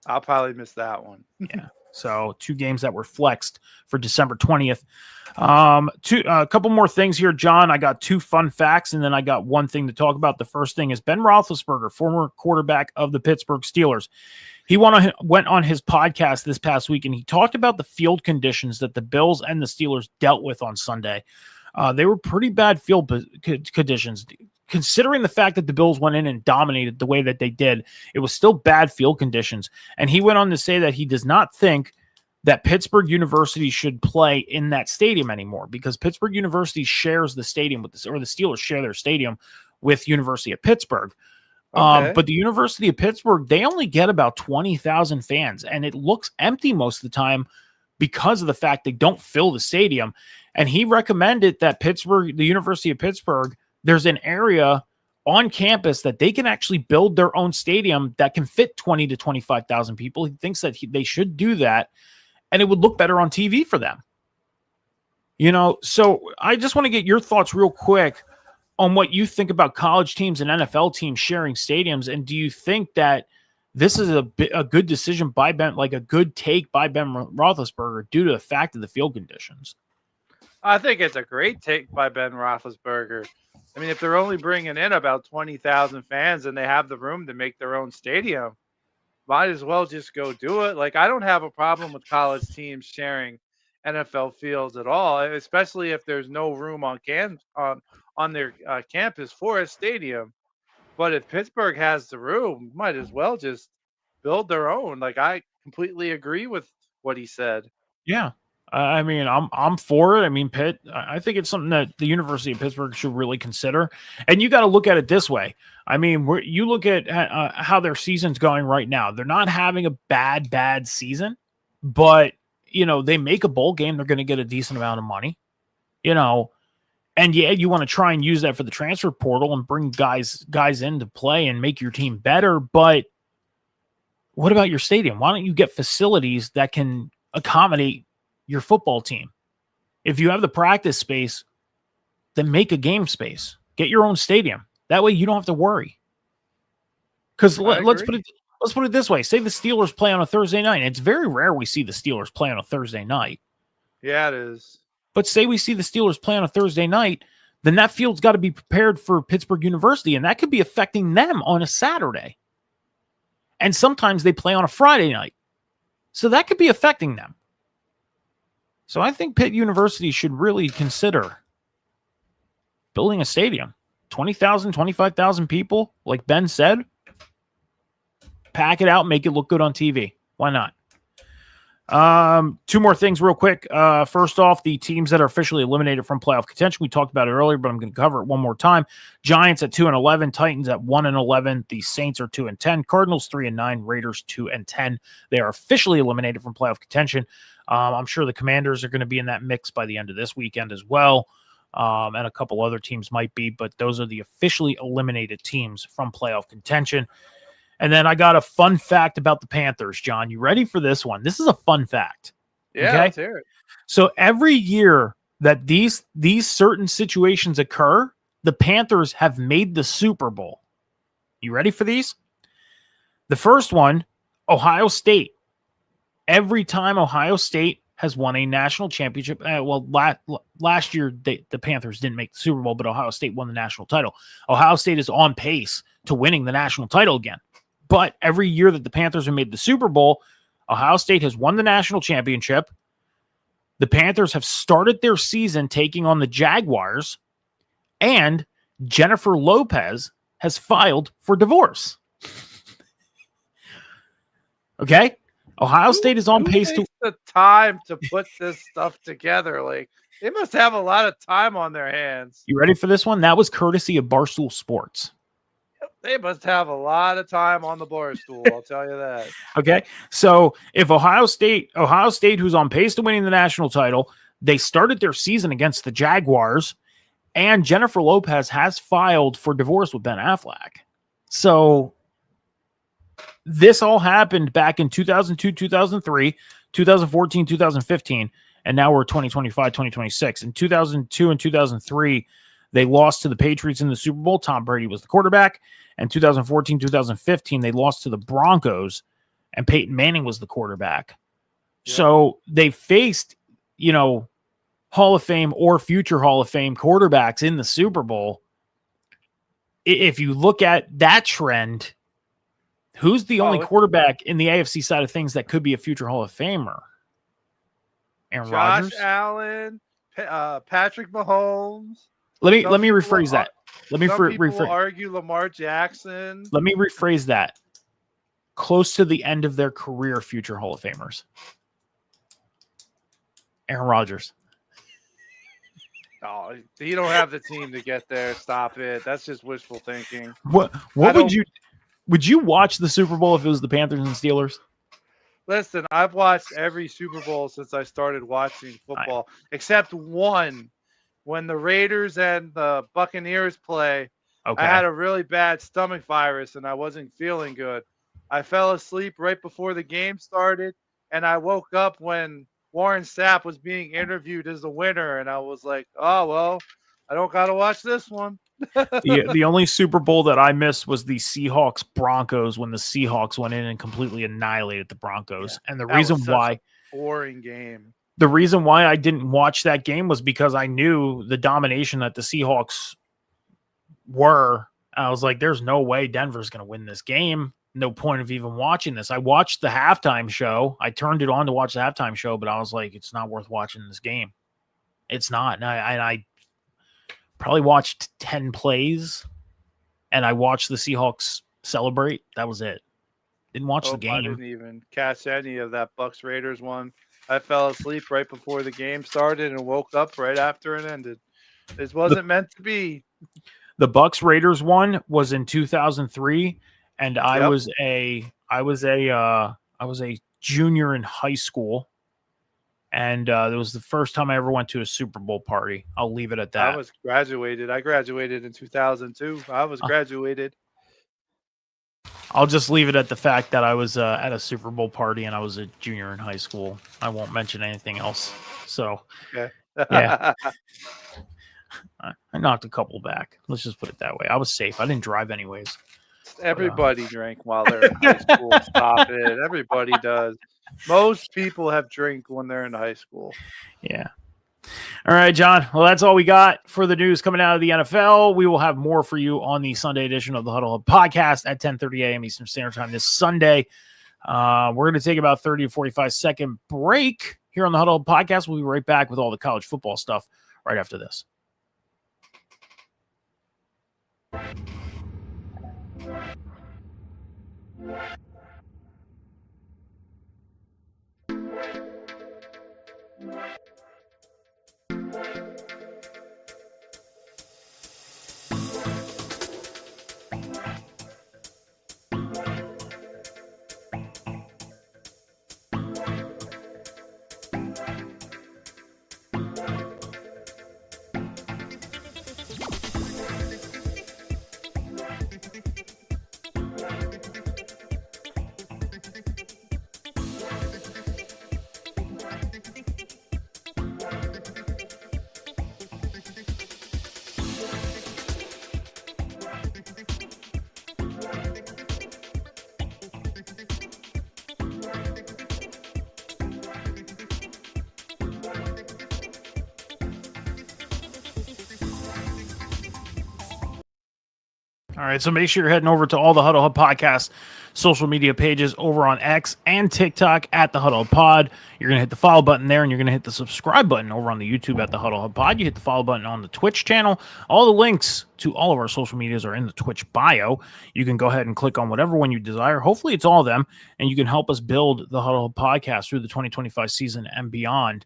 I'll probably miss that one. Yeah. So 2 games that were flexed for December 20th. A couple more things here, John. I got 2 fun facts, and then I got one thing to talk about. The first thing is Ben Roethlisberger, former quarterback of the Pittsburgh Steelers. He went on his podcast this past week, and he talked about the field conditions that the Bills and the Steelers dealt with on Sunday. They were pretty bad field conditions. Considering the fact that the Bills went in and dominated the way that they did, it was still bad field conditions. And he went on to say that he does not think that Pittsburgh University should play in that stadium anymore because Pittsburgh University shares the stadium with the Steelers share their stadium with University of Pittsburgh. Okay. But the University of Pittsburgh, they only get about 20,000 fans, and it looks empty most of the time because of the fact they don't fill the stadium. And he recommended that the University of Pittsburgh, there's an area on campus that they can actually build their own stadium that can fit 20 to 25,000 people. He thinks that they should do that, and it would look better on TV for them. So I just want to get your thoughts real quick on what you think about college teams and NFL teams sharing stadiums. And do you think that this is a good decision by Ben, like a good take by Ben Roethlisberger due to the fact of the field conditions? I think it's a great take by Ben Roethlisberger. I mean, if they're only bringing in about 20,000 fans and they have the room to make their own stadium, might as well just go do it. Like, I don't have a problem with college teams sharing NFL fields at all, especially if there's no room on their campus for a stadium. But if Pittsburgh has the room, might as well just build their own. Like, I completely agree with what he said. Yeah. I mean, I'm for it. I mean, Pitt. I think it's something that the University of Pittsburgh should really consider. And you got to look at it this way. I mean, you look at how their season's going right now. They're not having a bad season, but they make a bowl game. They're going to get a decent amount of money. And yeah, you want to try and use that for the transfer portal and bring guys in to play and make your team better. But what about your stadium? Why don't you get facilities that can accommodate your football team? If you have the practice space, then make a game space. Get your own stadium. That way you don't have to worry. Because let's put it this way. Say the Steelers play on a Thursday night. It's very rare we see the Steelers play on a Thursday night. Yeah, it is. But say we see the Steelers play on a Thursday night, then that field's got to be prepared for Pittsburgh University, and that could be affecting them on a Saturday. And sometimes they play on a Friday night. So that could be affecting them. So I think Pitt University should really consider building a stadium. 20,000, 25,000 people, like Ben said. Pack it out, make it look good on TV. Why not? Two more things real quick. First off, the teams that are officially eliminated from playoff contention. We talked about it earlier, but I'm going to cover it one more time. Giants at 2-11, Titans at 1-11, the Saints are 2-10, Cardinals 3-9, Raiders 2-10. They are officially eliminated from playoff contention. I'm sure the Commanders are going to be in that mix by the end of this weekend as well. And a couple other teams might be, but those are the officially eliminated teams from playoff contention. And then I got a fun fact about the Panthers, John. You ready for this one? This is a fun fact. Yeah, okay? Let's hear it. So every year that these certain situations occur, the Panthers have made the Super Bowl. You ready for these? The first one, Ohio State. Every time Ohio State has won a national championship, last year the Panthers didn't make the Super Bowl, but Ohio State won the national title. Ohio State is on pace to winning the national title again. But every year that the Panthers have made the Super Bowl, Ohio State has won the national championship. The Panthers have started their season taking on the Jaguars, and Jennifer Lopez has filed for divorce. Okay? Ohio State is on pace to the time to put this stuff together. Like, they must have a lot of time on their hands. You ready for this one? That was courtesy of Barstool Sports. They must have a lot of time on the bar stool. I'll tell you that. Okay. So if Ohio State, who's on pace to winning the national title, they started their season against the Jaguars, and Jennifer Lopez has filed for divorce with Ben Affleck. So this all happened back in 2002, 2003, 2014, 2015, and now we're 2025, 2026. In 2002 and 2003, they lost to the Patriots in the Super Bowl. Tom Brady was the quarterback. And 2014, 2015, they lost to the Broncos, and Peyton Manning was the quarterback. Yeah. So they faced, Hall of Fame or future Hall of Fame quarterbacks in the Super Bowl. If you look at that trend, who's the only quarterback in the AFC side of things that could be a future Hall of Famer? Aaron Rodgers? Josh Allen, Patrick Mahomes. Let me rephrase that. Let me rephrase. Argue Lamar Jackson. Let me rephrase that. Close to the end of their career, future Hall of Famers. Aaron Rodgers. Oh, you don't have the team to get there. Stop it. That's just wishful thinking. What would you watch the Super Bowl if it was the Panthers and Steelers? Listen, I've watched every Super Bowl since I started watching football, except one. When the Raiders and the Buccaneers play, I had a really bad stomach virus and I wasn't feeling good. I fell asleep right before the game started, and I woke up when Warren Sapp was being interviewed as the winner, and I was like, oh, well, I don't got to watch this one. The only Super Bowl that I missed was the Seahawks-Broncos, when the Seahawks went in and completely annihilated the Broncos. Yeah, and the reason why – boring game. The reason why I didn't watch that game was because I knew the domination that the Seahawks were. I was like, there's no way Denver's going to win this game. No point of even watching this. I watched the halftime show. I turned it on to watch the halftime show, but I was like, it's not worth watching this game. It's not. And I probably watched 10 plays, and I watched the Seahawks celebrate. That was it. Didn't watch the game. I didn't even catch any of that Bucks Raiders one. I fell asleep right before the game started and woke up right after it ended. This wasn't meant to be. The Bucks Raiders one was in 2003, and Yep. I was a junior in high school, and it was the first time I ever went to a Super Bowl party. I'll leave it at I that. was graduated. I graduated in 2002. I was Uh, graduated. I'll just leave it at the fact that I was at a Super Bowl party and I was a junior in high school. I won't mention anything else. So Okay. yeah, I knocked a couple back. Let's just put it that way. I was safe. I didn't drive anyways. Everybody drank while they're in high school. Stop it. Everybody does. Most people have drink when they're in high school. Yeah. All right, John. Well, that's all we got for the news coming out of the NFL. We will have more for you on the Sunday edition of the Huddle Hub podcast at 10:30 a.m. Eastern Standard Time this Sunday. We're going to take about 30 to 45-second break here on the Huddle Hub podcast. We'll be right back with all the college football stuff right after this. All right, so make sure you're heading over to all the Huddle Hub Podcast social media pages over on X and TikTok at the Huddle Hub Pod. You're going to hit the follow button there, and you're going to hit the subscribe button over on the YouTube at the Huddle Hub Pod. You hit the follow button on the Twitch channel. All the links to all of our social medias are in the Twitch bio. You can go ahead and click on whatever one you desire. Hopefully it's all of them, and you can help us build the Huddle Hub Podcast through the 2025 season and beyond.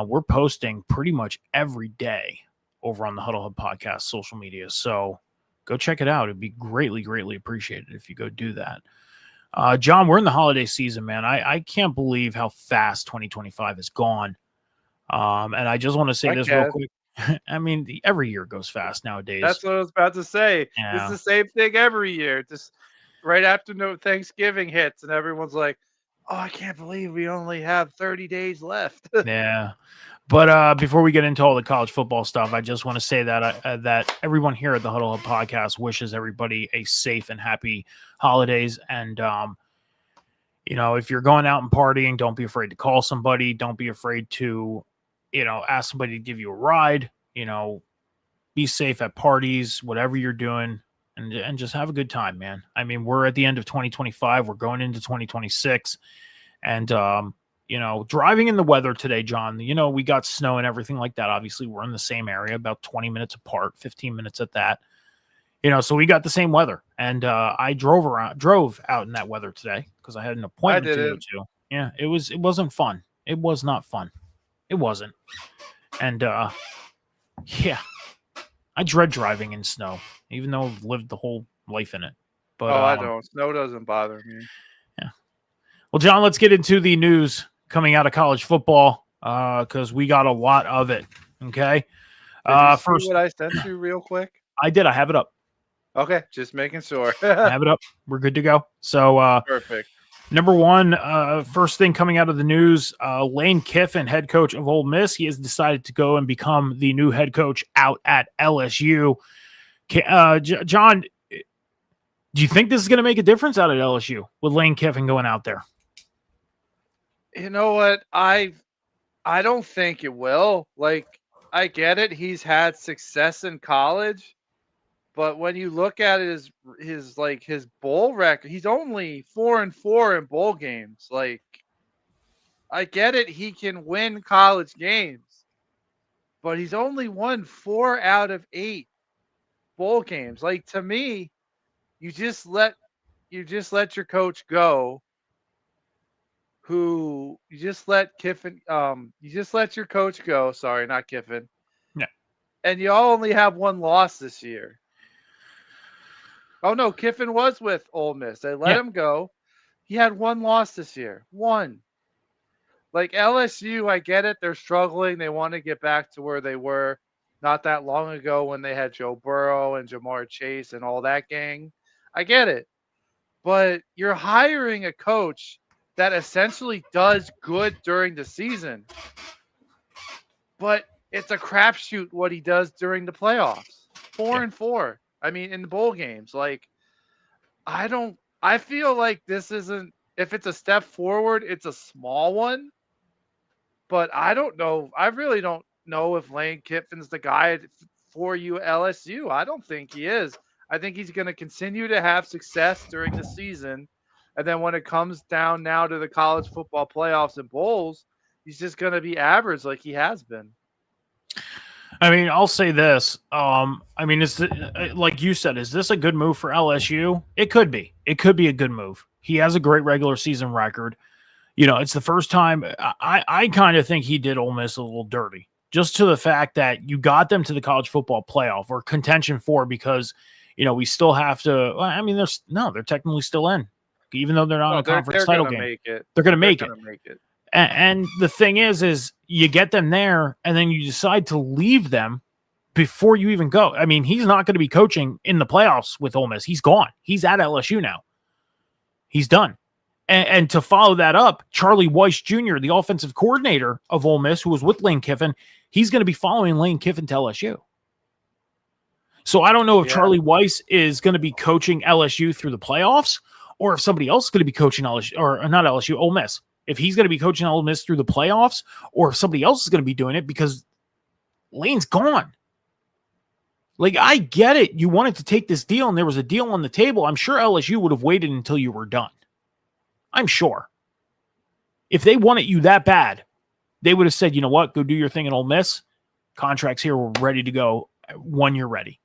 We're posting pretty much every day over on the Huddle Hub Podcast social media, so go check it out. It'd be greatly, greatly appreciated if you go do that. John, we're in the holiday season, man. I can't believe how fast 2025 is gone. And I just want to say this real quick. I mean, every year goes fast nowadays. That's what I was about to say. Yeah. It's the same thing every year. Just right after Thanksgiving hits, and everyone's like, "Oh, I can't believe we only have 30 days left." Yeah. But before we get into all the college football stuff, I just want to say that that everyone here at the Huddle Hub Podcast wishes everybody a safe and happy holidays. And if you're going out and partying, don't be afraid to call somebody. Don't be afraid to, ask somebody to give you a ride. Be safe at parties, whatever you're doing, and just have a good time, man. I mean, we're at the end of 2025. We're going into 2026, and driving in the weather today, John, we got snow and everything like that. Obviously, we're in the same area, about 20 minutes apart, 15 minutes at that. So we got the same weather. And I drove out in that weather today because I had an appointment to go to. Yeah, it wasn't fun. It was not fun. It wasn't. And yeah, I dread driving in snow, even though I've lived the whole life in it. But I don't. Snow doesn't bother me. Yeah. Well, John, let's get into the news coming out of college football because we got a lot of it. Okay. First, what I sent you real quick? I did. I have it up. Okay, just making sure. I have it up. We're good to go. So perfect. Number one, first thing coming out of the news, Lane Kiffin, head coach of Ole Miss, he has decided to go and become the new head coach out at LSU. John, do you think this is going to make a difference out at LSU with Lane Kiffin going out there? You know what? I don't think it will. Like, I get it. He's had success in college, but when you look at it, his bowl record, he's only 4-4 in bowl games. Like, I get it. He can win college games, but he's only won 4 out of 8 bowl games. Like, to me, you just let your coach go who you just let Kiffin, you just let your coach go. Sorry, not Kiffin. Yeah. And you all only have one loss this year. Oh no, Kiffin was with Ole Miss. They let Yeah. him go. He had one loss this year. One. Like LSU, I get it. They're struggling. They want to get back to where they were not that long ago when they had Joe Burrow and Jamar Chase and all that gang. I get it. But you're hiring a coach that essentially does good during the season, but it's a crapshoot what he does during the playoffs. Yeah. 4-4. I mean, in the bowl games. Like, I feel like this isn't, if it's a step forward, it's a small one. But I don't know. I really don't know if Lane Kiffin's the guy for you at LSU. I don't think he is. I think he's going to continue to have success during the season. And then when it comes down now to the college football playoffs and bowls, he's just going to be average like he has been. I mean, I'll say this. I mean, like you said, is this a good move for LSU? It could be. It could be a good move. He has a great regular season record. You know, it's the first time I kind of think he did Ole Miss a little dirty, just to the fact that you got them to the college football playoff or contention for, because, you know, we still have to. I mean, they're technically still in, even though they're not in a conference title game. They're going to make it. And the thing is you get them there and then you decide to leave them before you even go. I mean, he's not going to be coaching in the playoffs with Ole Miss. He's gone. He's at LSU now. He's done. And to follow that up, Charlie Weiss Jr., the offensive coordinator of Ole Miss, who was with Lane Kiffin, he's going to be following Lane Kiffin to LSU. So I don't know if Charlie Weiss is going to be coaching LSU through the playoffs or if somebody else is going to be coaching LSU, or not LSU, Ole Miss. If he's going to be coaching Ole Miss through the playoffs or if somebody else is going to be doing it because Lane's gone. Like, I get it. You wanted to take this deal and there was a deal on the table. I'm sure LSU would have waited until you were done. I'm sure. If they wanted you that bad, they would have said, you know what, go do your thing in Ole Miss. Contracts here, we're ready to go when you're ready.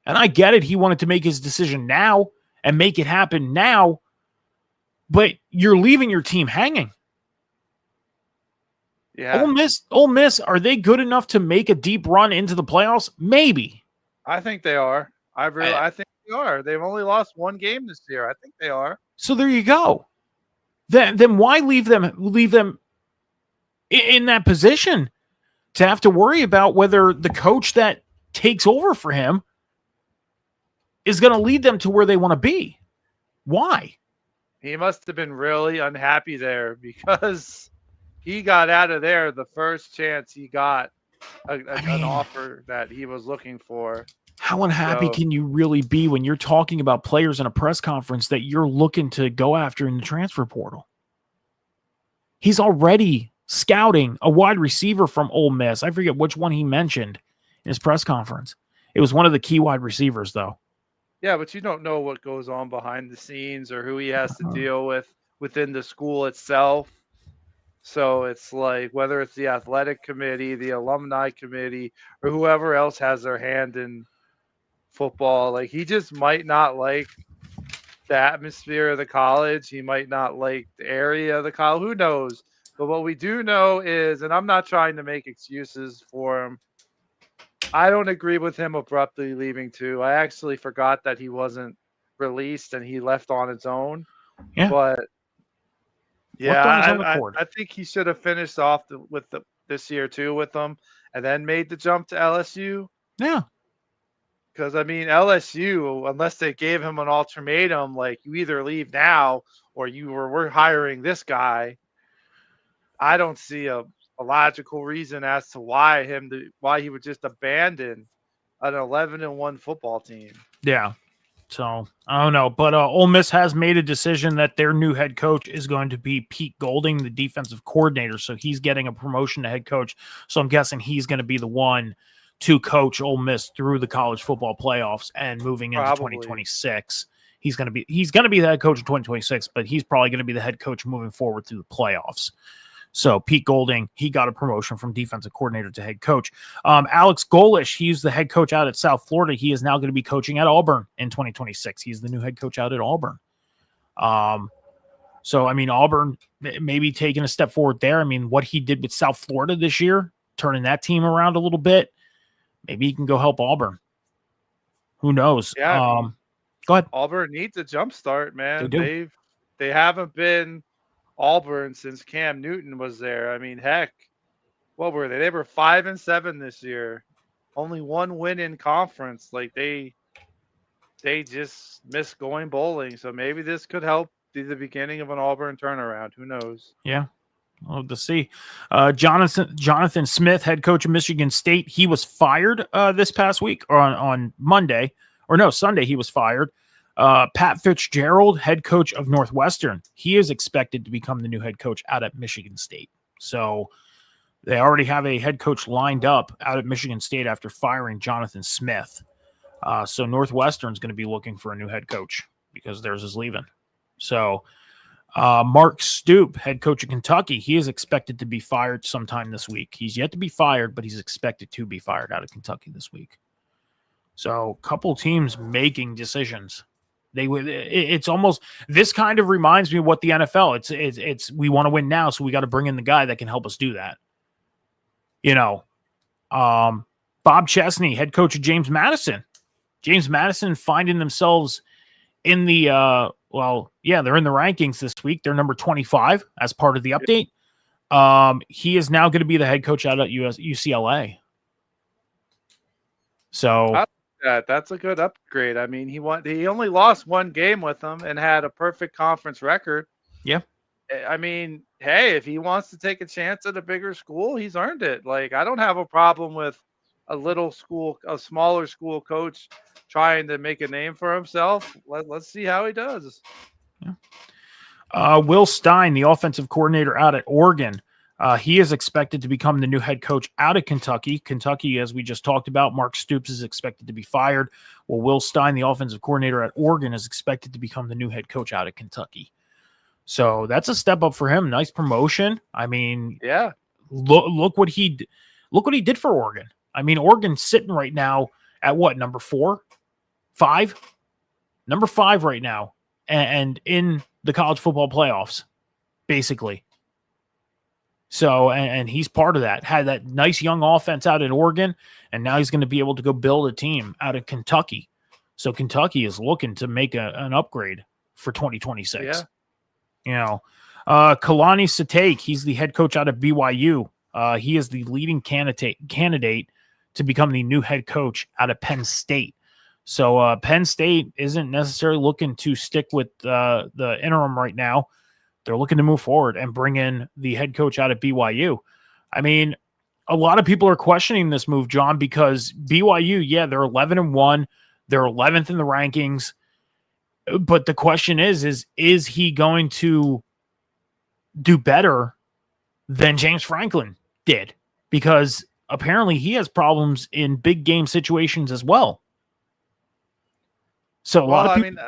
And I get it. He wanted to make his decision now and make it happen now, but you're leaving your team hanging. Yeah. Ole Miss, are they good enough to make a deep run into the playoffs? Maybe. I think they are. I think they are. They've only lost one game this year. I think they are. So there you go. Then why leave them in that position to have to worry about whether the coach that takes over for him is going to lead them to where they want to be? Why? He must have been really unhappy there because he got out of there the first chance he got an offer that he was looking for. How unhappy can you really be when you're talking about players in a press conference that you're looking to go after in the transfer portal? He's already scouting a wide receiver from Ole Miss. I forget which one he mentioned in his press conference. It was one of the key wide receivers, though. Yeah, but you don't know what goes on behind the scenes or who he has to deal with within the school itself. So it's like whether it's the athletic committee, the alumni committee, or whoever else has their hand in football, like he just might not like the atmosphere of the college. He might not like the area of the college. Who knows? But what we do know is, and I'm not trying to make excuses for him, I don't agree with him abruptly leaving too. I actually forgot that he wasn't released and he left on his own. Yeah. But yeah, I think he should have finished off this year too with them and then made the jump to LSU. Yeah. Because, I mean, LSU, unless they gave him an ultimatum, like you either leave now or we're hiring this guy, I don't see a logical reason as to why he would just abandon an 11-1 football team. Yeah. So, I don't know. But Ole Miss has made a decision that their new head coach is going to be Pete Golding, the defensive coordinator. So, he's getting a promotion to head coach. So, I'm guessing he's going to be the one to coach Ole Miss through the college football playoffs and moving into 2026. He's going to be the head coach in 2026, but he's probably going to be the head coach moving forward through the playoffs. So Pete Golding, he got a promotion from defensive coordinator to head coach. Alex Golish, he's the head coach out at South Florida. He is now going to be coaching at Auburn in 2026. He's the new head coach out at Auburn. So, I mean, Auburn maybe taking a step forward there. I mean, what he did with South Florida this year, turning that team around a little bit, maybe he can go help Auburn. Who knows? Yeah, I mean, Go ahead. Auburn needs a jump start, They man. do. They haven't been Auburn since Cam Newton was there. I mean, heck, what were they? They were 5-7 this year. Only one win in conference. Like they just missed going bowling. So maybe this could help be the beginning of an Auburn turnaround. Who knows? Yeah. We'll have to see. Jonathan Smith, head coach of Michigan State, he was fired this past week or on Monday. Or no, Sunday he was fired. Pat Fitzgerald, head coach of Northwestern, he is expected to become the new head coach out at Michigan State. So they already have a head coach lined up out at Michigan State after firing Jonathan Smith. So Northwestern's going to be looking for a new head coach because theirs is leaving. So Mark Stoops, head coach of Kentucky, he is expected to be fired sometime this week. He's yet to be fired, but he's expected to be fired out of Kentucky this week. So a couple teams making decisions. It's almost, this kind of reminds me of what the NFL. It's we want to win now, so we got to bring in the guy that can help us do that. You know, Bob Chesney, head coach of James Madison. James Madison finding themselves in the they're in the rankings this week. They're number 25 as part of the update. He is now going to be the head coach out at UCLA. So that's a good upgrade. I mean, he only lost one game with them and had a perfect conference record. Yeah. I mean, hey, if he wants to take a chance at a bigger school, he's earned it. Like, I don't have a problem with a smaller school coach trying to make a name for himself. Let's see how he does. Yeah. Will Stein, the offensive coordinator out at Oregon, he is expected to become the new head coach out of Kentucky. Kentucky, as we just talked about, Mark Stoops is expected to be fired. Well, Will Stein, the offensive coordinator at Oregon, is expected to become the new head coach out of Kentucky. So that's a step up for him. Nice promotion. I mean, yeah. Look what he did for Oregon. I mean, Oregon's sitting right now at what, number 4, 5, number 5 right now, and in the college football playoffs, basically. So, and he's part of that. Had that nice young offense out at Oregon, and now he's going to be able to go build a team out of Kentucky. So Kentucky is looking to make an upgrade for 2026. Yeah. You know, Kalani Sitake, he's the head coach out of BYU. He is the leading candidate to become the new head coach out of Penn State. So Penn State isn't necessarily looking to stick with the interim right now. They're looking to move forward and bring in the head coach out of BYU. I mean, a lot of people are questioning this move, John, because BYU, yeah, they're 11-1. They're 11th in the rankings. But the question is he going to do better than James Franklin did? Because apparently he has problems in big game situations as well. So a lot of people,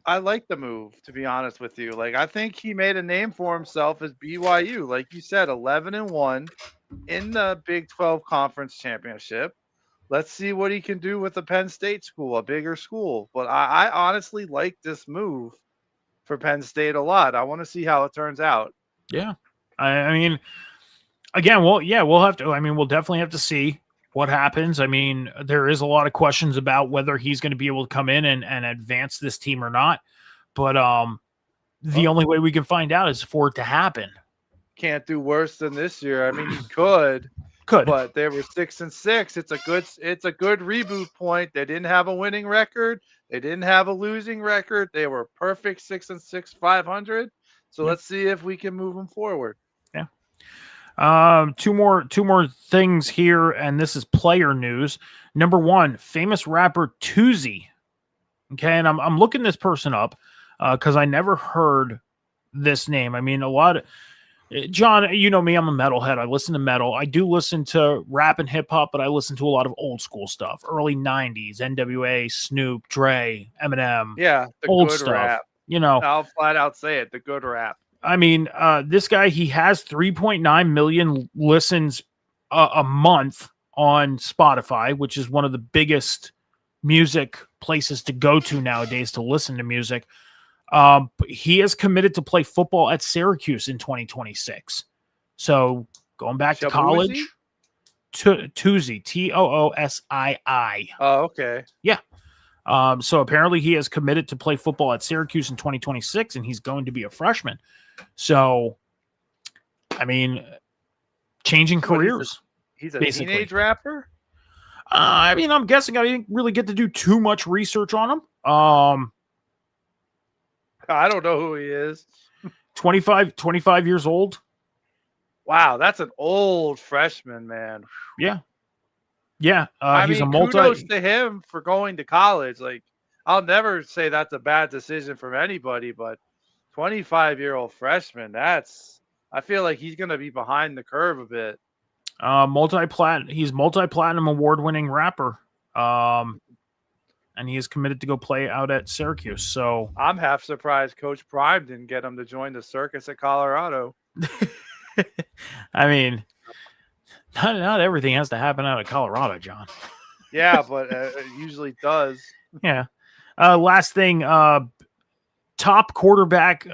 I like the move, to be honest with you. Like, I think he made a name for himself as BYU. Like you said, 11-1 in the Big 12 Conference Championship. Let's see what he can do with a Penn State school, a bigger school. But I honestly like this move for Penn State a lot. I want to see how it turns out. Yeah. I mean, again, we'll have to, we'll definitely have to see what happens. I mean, there is a lot of questions about whether he's going to be able to come in and advance this team or not. But the only way we can find out is for it to happen. Can't do worse than this year. I mean, he could. But they were 6-6. It's a good reboot point. They didn't have a winning record. They didn't have a losing record. They were perfect 6-6, 500. So let's see if we can move them forward. Yeah. Two more things here, and this is player news. Number 1, famous rapper Tuzi. Okay, and I'm looking this person up because I never heard this name. I mean, a lot of John, you know me, I'm a metalhead. I listen to metal. I do listen to rap and hip hop, but I listen to a lot of old school stuff. Early 90s, NWA, Snoop, Dre, Eminem. Yeah, the old good stuff. Rap. You know, I'll flat out say it, the good rap. I mean, this guy, he has 3.9 million listens a month on Spotify, which is one of the biggest music places to go to nowadays to listen to music. He is committed to play football at Syracuse in 2026. So going back to college, Toosii, Toosii. Oh, okay. Yeah. So apparently he is committed to play football at Syracuse in 2026, and he's going to be a freshman. So, I mean, changing careers. He's a basically. teenage rapper? I mean, I'm guessing I didn't really get to do too much research on him. I don't know who he is. 25 years old. Wow, that's an old freshman, man. Yeah. Yeah. He's a kudos to him for going to college. Like, I'll never say that's a bad decision from anybody, but 25-year-old freshman, I feel like he's going to be behind the curve a bit. He's multi-platinum award-winning rapper. And he is committed to go play out at Syracuse. So I'm half surprised Coach Prime didn't get him to join the circus at Colorado. I mean, not everything has to happen out of Colorado, John. Yeah, but it usually does. Yeah. Last thing, top quarterback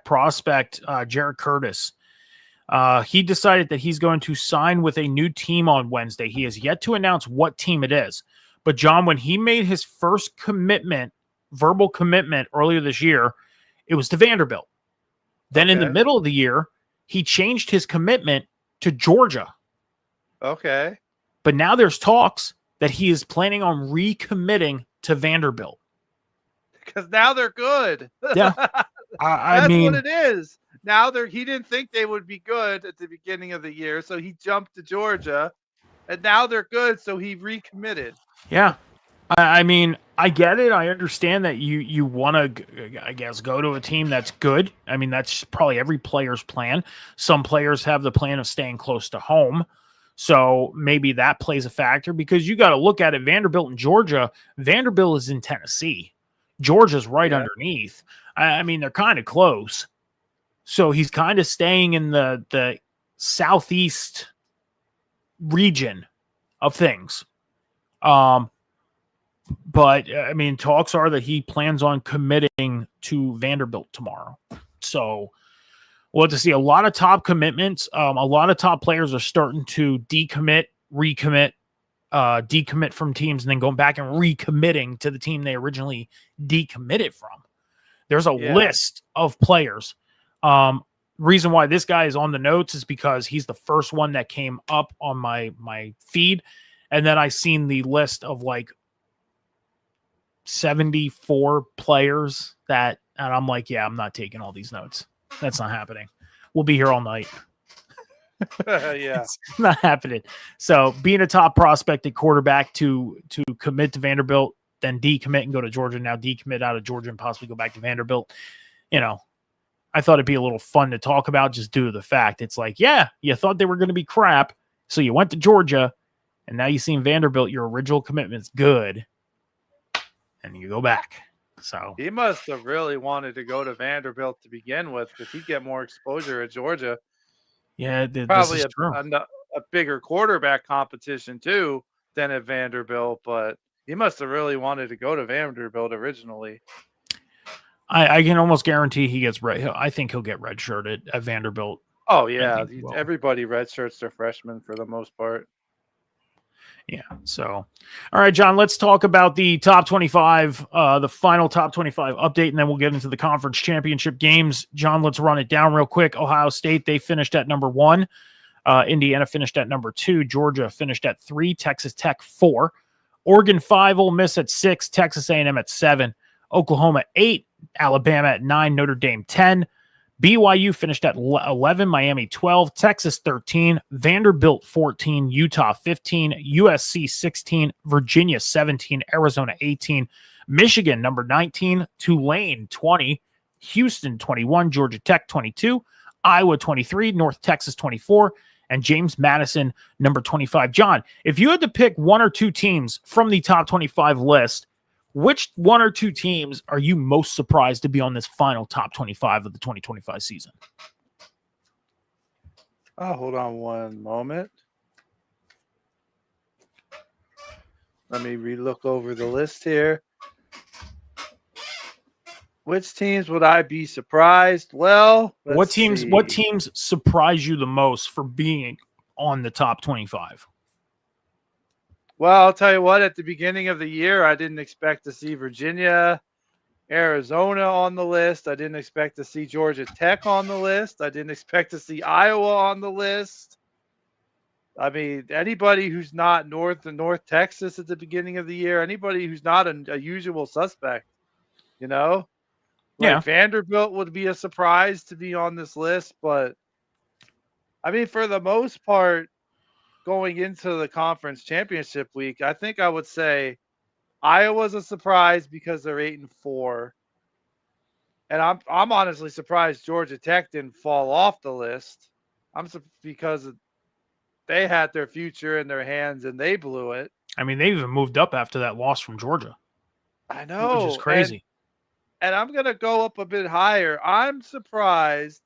prospect, Jared Curtis. He decided that he's going to sign with a new team on Wednesday. He has yet to announce what team it is. But John, when he made his first verbal commitment earlier this year, it was to Vanderbilt. Then in the middle of the year, he changed his commitment to Georgia. Okay. But now there's talks that he is planning on recommitting to Vanderbilt. Because now they're good. Yeah. That's what it is. Now he didn't think they would be good at the beginning of the year, so he jumped to Georgia, and now they're good, so he recommitted. Yeah. I mean, I get it. I understand that you want to, I guess, go to a team that's good. I mean, that's probably every player's plan. Some players have the plan of staying close to home. So maybe that plays a factor because you got to look at it. Vanderbilt and Georgia. Vanderbilt is in Tennessee. Georgia's right underneath. I mean, they're kind of close. So he's kind of staying in the southeast region of things. But I mean, talks are that he plans on committing to Vanderbilt tomorrow. So we'll have to see a lot of top commitments. A lot of top players are starting to decommit, recommit, decommit from teams, and then going back and recommitting to the team they originally decommitted from. There's a list of players. Reason why this guy is on the notes is because he's the first one that came up on my feed. And then I seen the list of like 74 players and I'm like, yeah, I'm not taking all these notes. That's not happening. We'll be here all night. Yeah. It's not happening. So being a top prospect at quarterback to commit to Vanderbilt, then decommit and go to Georgia, now decommit out of Georgia and possibly go back to Vanderbilt. You know, I thought it'd be a little fun to talk about just due to the fact it's like, yeah, you thought they were going to be crap. So you went to Georgia and now you seen Vanderbilt, your original commitment's good. And you go back. So he must have really wanted to go to Vanderbilt to begin with because he'd get more exposure at Georgia. Yeah, probably a bigger quarterback competition too than at Vanderbilt, but he must have really wanted to go to Vanderbilt originally. I can almost guarantee he gets red. I think he'll get redshirted at Vanderbilt. Oh yeah, everybody redshirts their freshmen for the most part. Yeah. So, all right, John, let's talk about the top 25, the final top 25 update, and then we'll get into the conference championship games. John, let's run it down real quick. Ohio State, they finished at number 1. Indiana finished at number 2. Georgia finished at 3. Texas Tech 4. Oregon 5. Ole Miss at 6. Texas A&M at 7. Oklahoma 8. Alabama at 9. Notre Dame 10. BYU finished at 11, Miami 12, Texas 13, Vanderbilt 14, Utah 15, USC 16, Virginia 17, Arizona 18, Michigan number 19, Tulane 20, Houston 21, Georgia Tech 22, Iowa 23, North Texas 24, and James Madison number 25. John, if you had to pick one or two teams from the top 25 list, which one or two teams are you most surprised to be on this final top 25 of the 2025 season? Oh, hold on one moment. Let me relook over the list here. Which teams would I be surprised? Well, What let's teams? What see. teams surprise you the most for being on the top 25? Well, I'll tell you what, at the beginning of the year, I didn't expect to see Virginia, Arizona on the list. I didn't expect to see Georgia Tech on the list. I didn't expect to see Iowa on the list. I mean, anybody who's not North Texas at the beginning of the year, anybody who's not a usual suspect, you know, Yeah, like Vanderbilt would be a surprise to be on this list. But I mean, for the most part, going into the conference championship week, I think I would say Iowa's a surprise because they're 8-4. And I'm honestly surprised Georgia Tech didn't fall off the list. Because they had their future in their hands and they blew it. I mean they even moved up after that loss from Georgia, I which is know. And crazy. I'm going to go up a bit higher. I'm surprised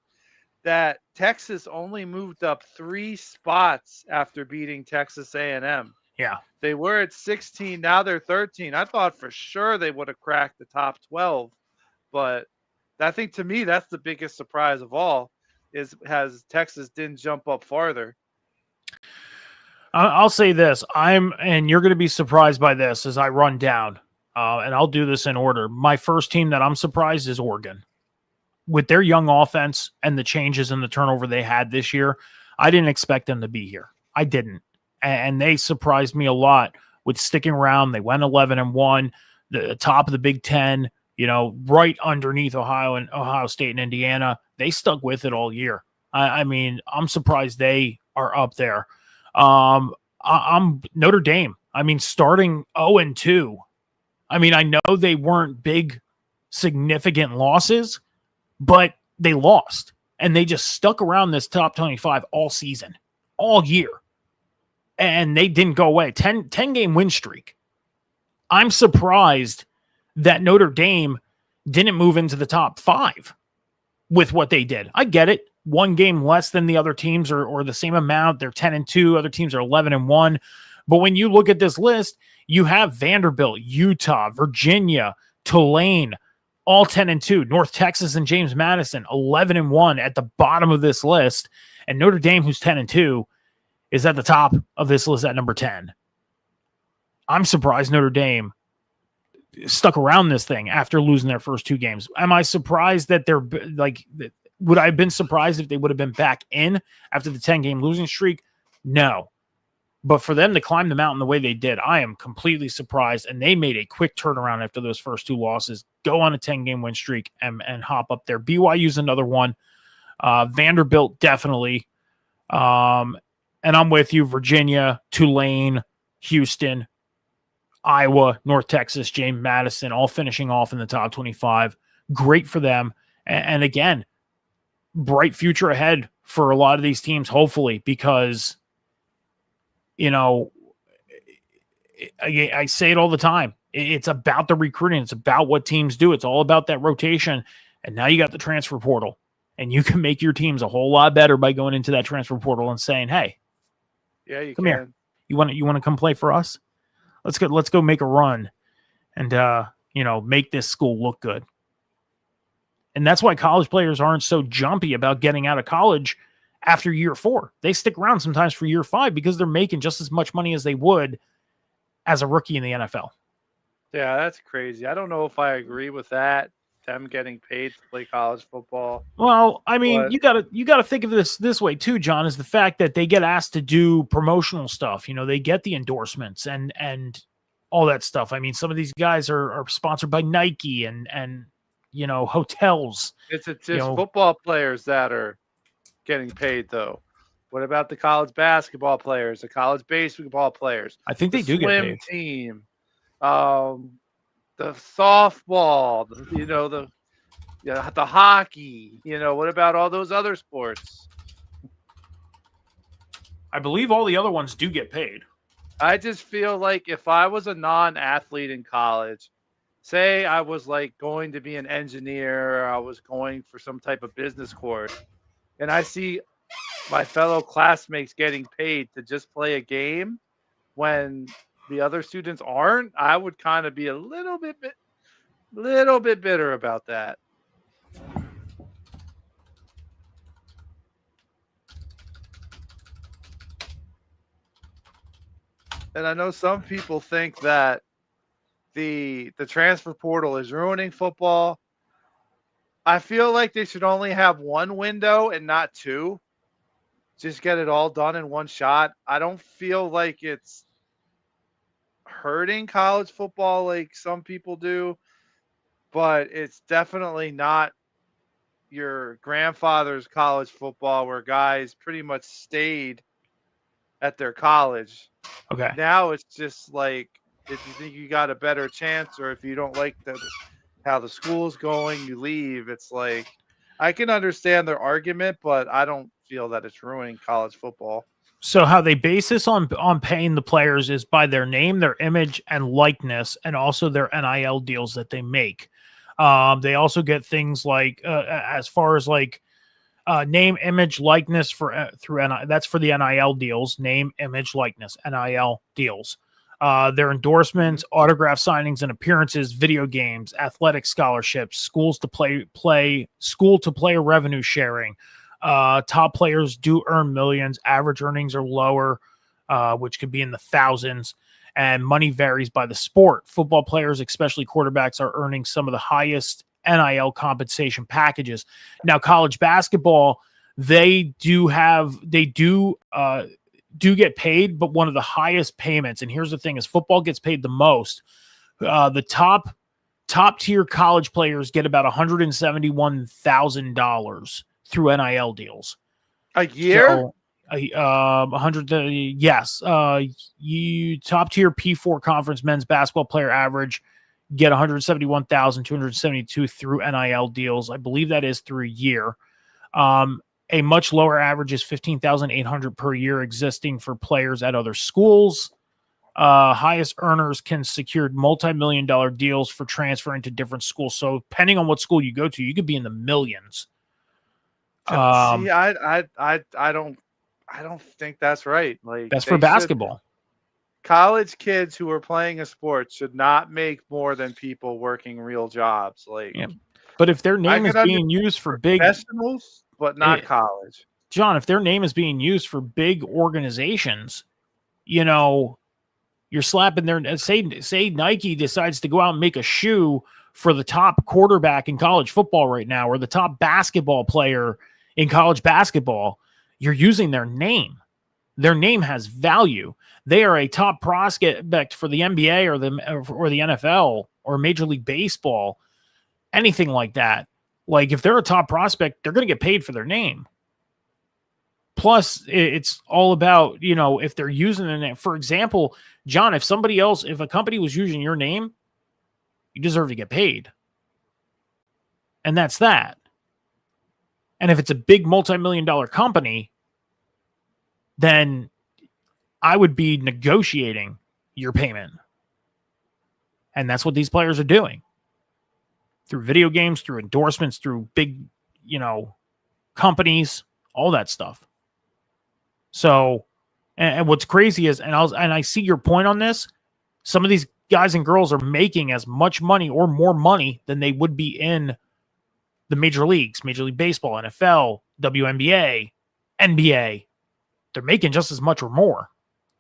that Texas only moved up 3 spots after beating Texas A&M. Yeah, They were at 16, now they're 13. I thought for sure they would have cracked the top 12, but I think to me that's the biggest surprise of all is has Texas didn't jump up farther. I'll say this: and you're going to be surprised by this as I run down, and I'll do this in order. My first team that I'm surprised is Oregon. With their young offense and the changes and the turnover they had this year, I didn't expect them to be here. I didn't. And they surprised me a lot with sticking around. They went 11-1, the top of the Big Ten, right underneath Ohio State and Indiana. They stuck with it all year. I mean, I'm surprised they are up there. I'm Notre Dame. I mean, starting 0-2. I mean, I know they weren't big, significant losses, but they lost, and they just stuck around this top 25 all season, all year, and they didn't go away. 10-game win streak. I'm surprised that Notre Dame didn't move into the top 5 with what they did. I get it. 1 game less than the other teams or the same amount. They're 10-2. Other teams are 11-1. But when you look at this list, you have Vanderbilt, Utah, Virginia, Tulane, all 10-2. North Texas and James Madison, 11-1 at the bottom of this list. And Notre Dame, who's 10-2, is at the top of this list at number 10. I'm surprised Notre Dame stuck around this thing after losing their first 2 games. Am I surprised that they're like, would I have been surprised if they would have been back in after the 10-game losing streak? No. But for them to climb the mountain the way they did, I am completely surprised. And they made a quick turnaround after those first 2 losses, go on a 10-game win streak and hop up there. BYU's another one. Vanderbilt, definitely. And I'm with you. Virginia, Tulane, Houston, Iowa, North Texas, James Madison, all finishing off in the top 25. Great for them. And again, bright future ahead for a lot of these teams, hopefully, because I say it all the time. It's about the recruiting. It's about what teams do. It's all about that rotation. And now you got the transfer portal, and you can make your teams a whole lot better by going into that transfer portal and saying, "Hey, Yeah, you come can. here. You want to come play for us? Let's go make a run, and make this school look good." And that's why college players aren't so jumpy about getting out of college after year 4. They stick around sometimes for year 5 because they're making just as much money as they would as a rookie in the NFL. Yeah, that's crazy. I don't know if I agree with that. Them getting paid to play college football. Well, I mean, But you gotta think of this way too, John, is the fact that they get asked to do promotional stuff. They get the endorsements and all that stuff. I mean, some of these guys are sponsored by Nike and hotels. it's just football players that are getting paid, though. What about the college basketball players, the college baseball players? I think the they do get swim paid. team, the softball, the hockey. What about all those other sports? I believe all the other ones do get paid. I just feel like if I was a non-athlete in college, say I was like going to be an engineer, or I was going for some type of business course, and I see my fellow classmates getting paid to just play a game when the other students aren't, I would kind of be a little bit Little bit bitter about that. And I know some people think that the transfer portal is ruining football. I feel like they should only have one window and not two. Just get it all done in one shot. I don't feel like it's hurting college football like some people do, but it's definitely not your grandfather's college football where guys pretty much stayed at their college. Okay. Now it's just like if you think you got a better chance or if you don't like how the school's going, you leave. It's like I can understand their argument, but I don't feel that it's ruining college football. So how they base this on paying the players is by their name, their image, and likeness, and also their NIL deals that they make. They also get things like as far as like name, image, likeness for through NIL. That's for the NIL deals. Name, image, likeness, NIL deals. Their endorsements, autograph signings and appearances, video games, athletic scholarships, school to player revenue sharing. Top players do earn millions. Average earnings are lower, which could be in the thousands. And money varies by the sport. Football players, especially quarterbacks, are earning some of the highest NIL compensation packages. Now, college basketball, they do get paid, but one of the highest payments, and here's the thing, is football gets paid the most. The top tier college players get about $171,000 through NIL deals. A year? So, 100. Yes. You top tier P4 conference men's basketball player average get 171,272 through NIL deals. I believe that is through a year. A much lower average is 15,800 per year existing for players at other schools. Highest earners can secure multi-million-dollar deals for transferring to different schools. So depending on what school you go to, you could be in the millions. See, I don't think that's right. Like that's for basketball. College kids who are playing a sport should not make more than people working real jobs. Like, yeah. But if their name is being used for big professionals, but not college, John, if their name is being used for big organizations, you're slapping their say Nike decides to go out and make a shoe for the top quarterback in college football right now, or the top basketball player in college basketball. You're using their name. Their name has value. They are a top prospect for the NBA or the NFL or Major League Baseball, anything like that. Like if they're a top prospect, they're going to get paid for their name. Plus, it's all about, if they're using the name. For example, John, if a company was using your name, you deserve to get paid. And that's that. And if it's a big multi-million-dollar company, then I would be negotiating your payment. And that's what these players are doing. Through video games, through endorsements, through big, companies, all that stuff. So, and what's crazy is, and I see your point on this, some of these guys and girls are making as much money or more money than they would be in the major leagues, Major League Baseball, NFL, WNBA, NBA. They're making just as much or more.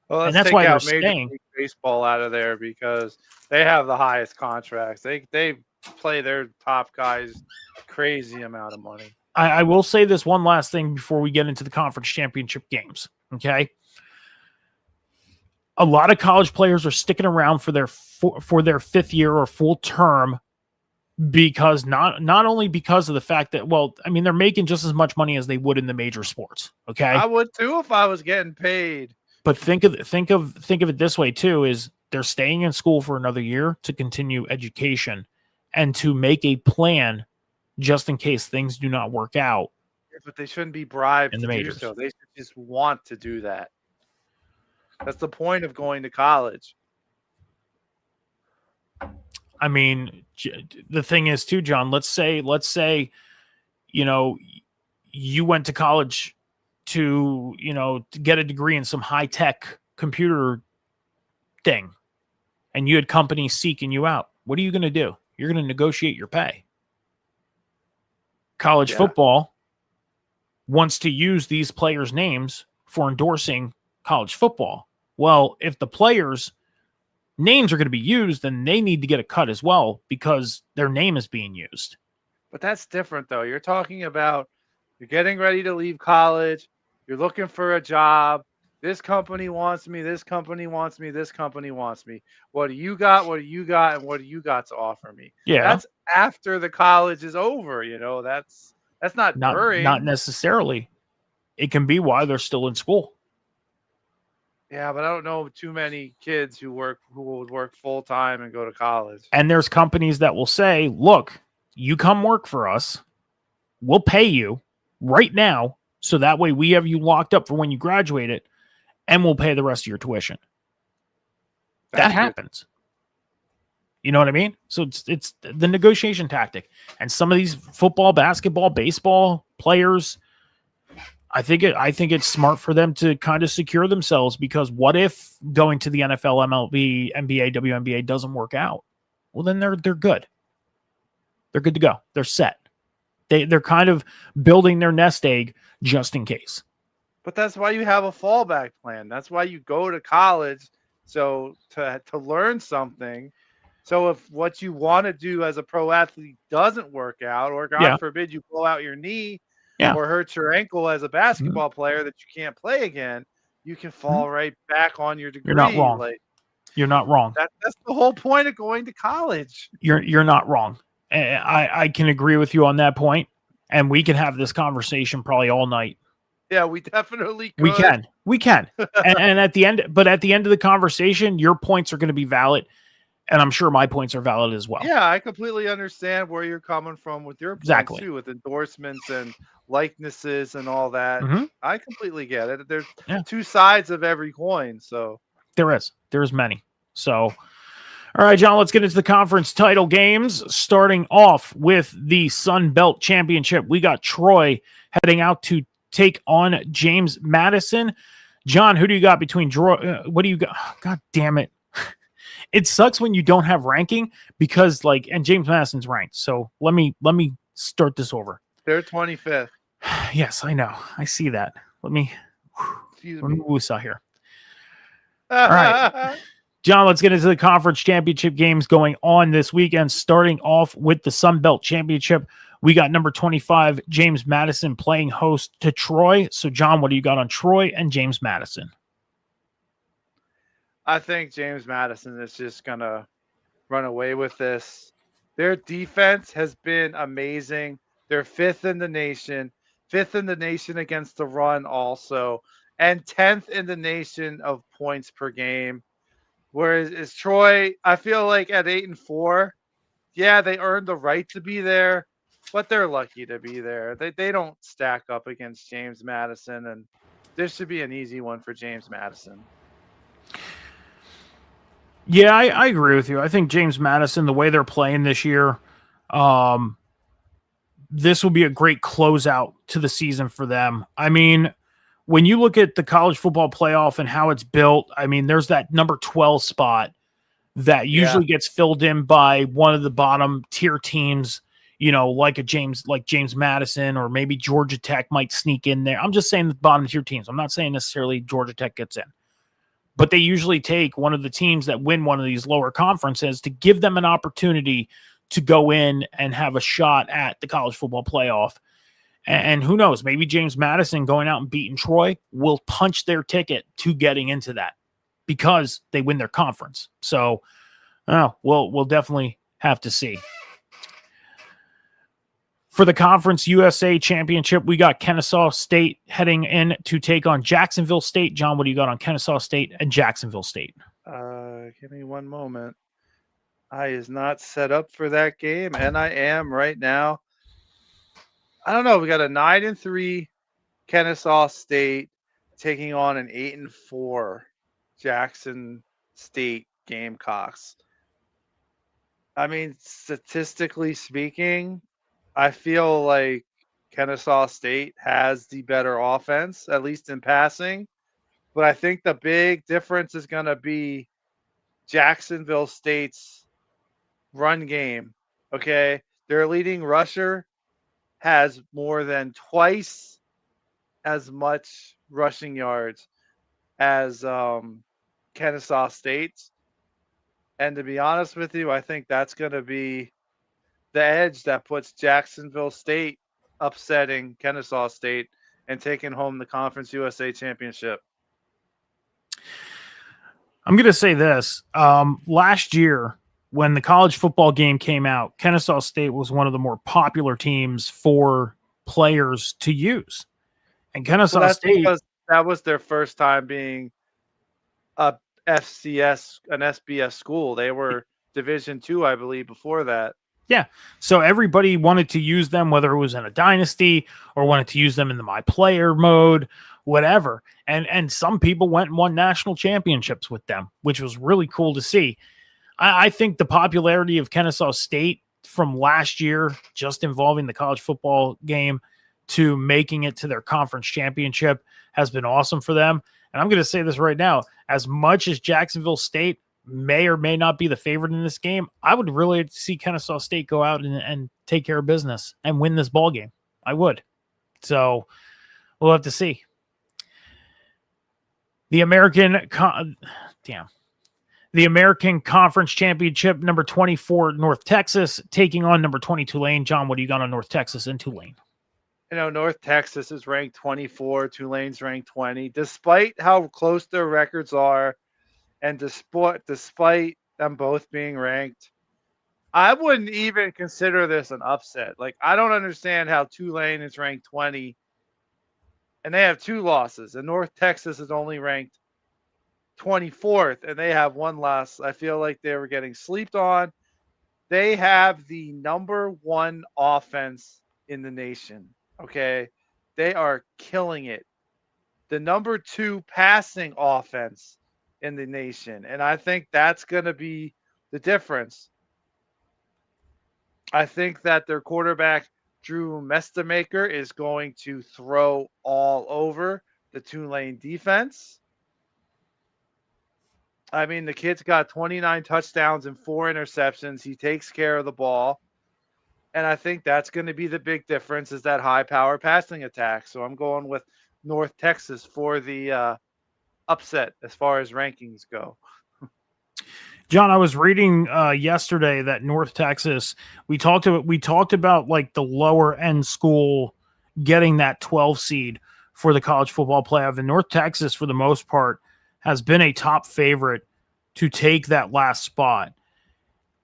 Well, and that's why they're staying. League Baseball out of there because they have the highest contracts. They play their top guys crazy amount of money. I will say this one last thing before we get into the conference championship games. Okay. A lot of college players are sticking around for their fifth year or full term because not only because of the fact that, they're making just as much money as they would in the major sports. Okay. I would too if I was getting paid. But think of it this way too, is they're staying in school for another year to continue education and to make a plan just in case things do not work out. Yeah, but they shouldn't be bribed in the majors. Do so. They should just want to do that. That's the point of going to college. I mean, the thing is too, John, let's say, you went to college to get a degree in some high tech computer thing and you had companies seeking you out. What are you going to do? you're going to negotiate your pay. College Yeah. football wants to use these players' names for endorsing college football. Well, if the players' names are going to be used, then they need to get a cut as well because their name is being used. But that's different, though. You're talking about you're getting ready to leave college. You're looking for a job. This company wants me. This company wants me. This company wants me. What do you got? What do you got? And what do you got to offer me? Yeah, That's after the college is over. That's not not during. necessarily. It can be while they're still in school. Yeah, but I don't know too many kids who would work full time and go to college. And there's companies that will say, look, you come work for us. We'll pay you right now. So that way we have you locked up for when you graduate it, and we'll pay the rest of your tuition. That happens. You know what I mean? So it's the negotiation tactic. And some of these football, basketball, baseball players, I think it's smart for them to kind of secure themselves, because what if going to the NFL, MLB, NBA, WNBA doesn't work out? Well, then they're good. They're good to go. They're set. They're kind of building their nest egg just in case. But that's why you have a fallback plan. That's why you go to college, so to learn something. So if what you want to do as a pro athlete doesn't work out, or God forbid you blow out your knee or hurt your ankle as a basketball player that you can't play again, you can fall right back on your degree. You're not wrong. You're not wrong. That's the whole point of going to college. You're not wrong. I can agree with you on that point, and we can have this conversation probably all night. Yeah, we definitely could. We can. and at the end of the conversation, your points are going to be valid, and I'm sure my points are valid as well. Yeah, I completely understand where you're coming from with your points too, with endorsements and likenesses and all that. Mm-hmm. I completely get it. There's two sides of every coin, so there's many. So, all right, John, let's get into the conference title games. Starting off with the Sun Belt Championship, we got Troy heading out to take on James Madison. John, who do you got between Troy? What do you got? God damn it. It sucks when you don't have ranking, because and James Madison's ranked. So let me start this over. They're 25th. Yes, I know. I see that. Let me woosah here. All right. John, let's get into the conference championship games going on this weekend. Starting off with the Sun Belt Championship, we got number 25, James Madison, playing host to Troy. So, John, what do you got on Troy and James Madison? I think James Madison is just going to run away with this. Their defense has been amazing. They're fifth in the nation against the run also, and 10th in the nation of points per game. Whereas Troy, I feel like at 8-4, yeah, they earned the right to be there, but they're lucky to be there. They don't stack up against James Madison, and this should be an easy one for James Madison. Yeah, I agree with you. I think James Madison, the way they're playing this year, this will be a great closeout to the season for them. I mean, when you look at the college football playoff and how it's built, I mean, there's that number 12 spot that usually gets filled in by one of the bottom tier teams, like James Madison, or maybe Georgia Tech might sneak in there. I'm just saying the bottom tier teams. I'm not saying necessarily Georgia Tech gets in. But they usually take one of the teams that win one of these lower conferences to give them an opportunity to go in and have a shot at the college football playoff. And who knows, maybe James Madison going out and beating Troy will punch their ticket to getting into that because they win their conference. So, we'll definitely have to see. For the Conference USA Championship, we got Kennesaw State heading in to take on Jacksonville State. John, what do you got on Kennesaw State and Jacksonville State? Give me one moment. I is not set up for that game, and I am right now. I don't know. We got a 9-3 Kennesaw State taking on an 8-4 Jackson State Gamecocks. I mean, statistically speaking, I feel like Kennesaw State has the better offense, at least in passing. But I think the big difference is going to be Jacksonville State's run game. Okay. Their leading rusher has more than twice as much rushing yards as Kennesaw State's. And to be honest with you, I think that's going to be the edge that puts Jacksonville State upsetting Kennesaw State and taking home the Conference USA Championship. I'm going to say this. Last year, when the college football game came out, Kennesaw State was one of the more popular teams for players to use. And Kennesaw Well, that's State, because that was their first time being a FCS, an SBS school. They were Division II, I believe, before that. yeah. So everybody wanted to use them, whether it was in a dynasty or wanted to use them in the my player mode, whatever. And some people went and won national championships with them, which was really cool to see. I think the popularity of Kennesaw State from last year, just involving the college football game, to making it to their conference championship has been awesome for them. And I'm going to say this right now, as much as Jacksonville State may or may not be the favorite in this game, I would really see Kennesaw State go out and take care of business and win this ball game. I would. So we'll have to see. The American Conference Championship, number 24, North Texas, taking on number 20, Tulane. John, what do you got on North Texas and Tulane? North Texas is ranked 24, Tulane's ranked 20. Despite how close their records are, and despite them both being ranked, I wouldn't even consider this an upset. Like, I don't understand how Tulane is ranked 20 and they have 2 losses, and North Texas is only ranked 24th and they have 1 loss. I feel like they were getting slept on. They have the number 1 offense in the nation. Okay. They are killing it. The number 2 passing offense in the nation. And I think that's going to be the difference. I think that their quarterback, Drew Mestamaker, is going to throw all over the Tulane defense. I mean, the kid's got 29 touchdowns and 4 interceptions. He takes care of the ball. And I think that's going to be the big difference, is that high-power passing attack. So I'm going with North Texas for the upset as far as rankings go. John, I was reading yesterday that North Texas, we talked about like the lower end school getting that 12 seed for the college football playoff. And North Texas, for the most part, has been a top favorite to take that last spot.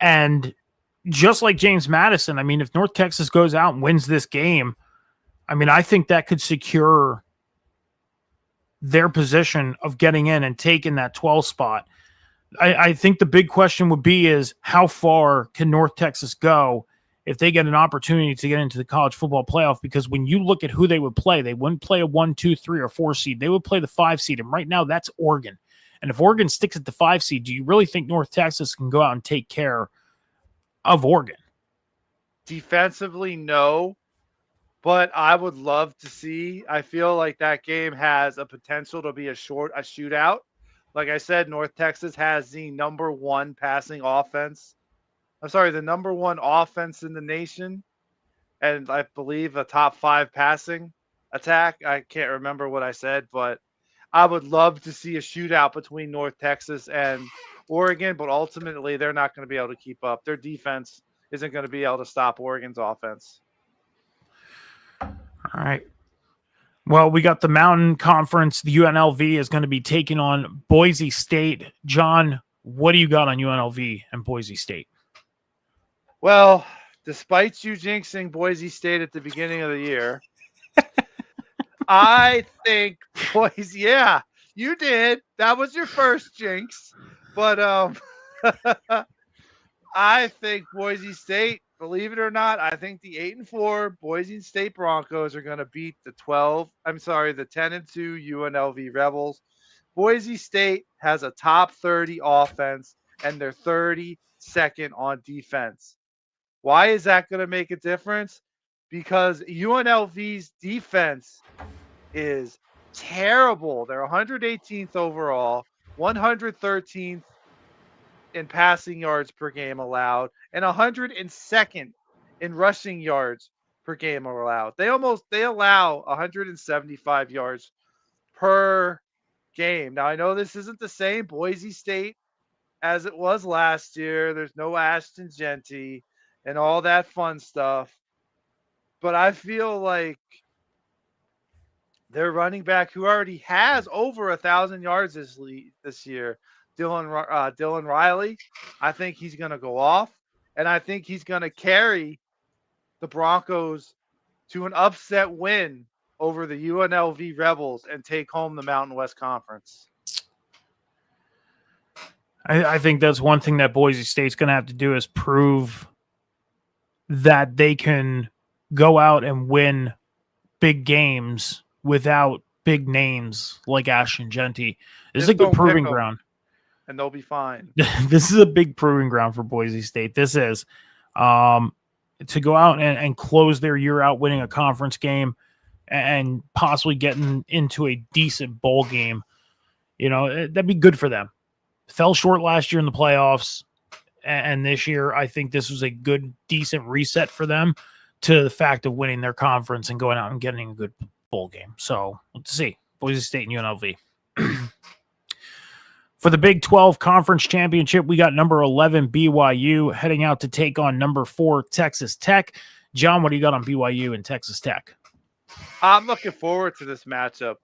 And just like James Madison, I mean, if North Texas goes out and wins this game, I mean, I think that could secure their position of getting in and taking that 12 spot. I think the big question would be is how far can North Texas go if they get an opportunity to get into the college football playoff? Because when you look at who they would play, they wouldn't play a 1, 2, 3, or 4 seed. They would play the 5 seed. And right now that's Oregon. And if Oregon sticks at the 5 seed, do you really think North Texas can go out and take care of Oregon? Defensively, no. But I would love to see. I feel like that game has a potential to be a shootout. Like I said, North Texas has the number 1 passing offense. I'm sorry, the number 1 offense in the nation. And I believe a top 5 passing attack. I can't remember what I said, but I would love to see a shootout between North Texas and Oregon, but ultimately they're not going to be able to keep up. Their defense isn't going to be able to stop Oregon's offense. All right. Well, we got the Mountain Conference. The UNLV is going to be taking on Boise State. John, what do you got on UNLV and Boise State? Well, despite you jinxing Boise State at the beginning of the year, I think Boise, yeah, you did. That was your first jinx. But I think Boise State, believe it or not, I think the 8-4 Boise State Broncos are going to beat the 10-2 UNLV Rebels. Boise State has a top 30 offense and they're 32nd on defense. Why is that going to make a difference? Because UNLV's defense is terrible. They're 118th overall, 113th in passing yards per game allowed and 102nd in rushing yards per game allowed. They allow 175 yards per game. Now I know this isn't the same Boise State as it was last year. There's no Ashton Genty and all that fun stuff. But I feel like their running back, who already has over 1,000 yards this year, Dylan Riley, I think he's going to go off, and I think he's going to carry the Broncos to an upset win over the UNLV Rebels and take home the Mountain West Conference. I think that's one thing that Boise State's going to have to do is prove that they can go out and win big games without big names like Ashton Genty. This is a good proving ground. And they'll be fine. This is a big proving ground for Boise State. This is to go out and close their year out winning a conference game and possibly getting into a decent bowl game. You know, that'd be good for them. Fell short last year in the playoffs, and this year I think this was a good, decent reset for them to the fact of winning their conference and going out and getting a good bowl game. So let's see. Boise State and UNLV. For the Big 12 Conference Championship, we got number 11 BYU heading out to take on number 4 Texas Tech. John, what do you got on BYU and Texas Tech? I'm looking forward to this matchup.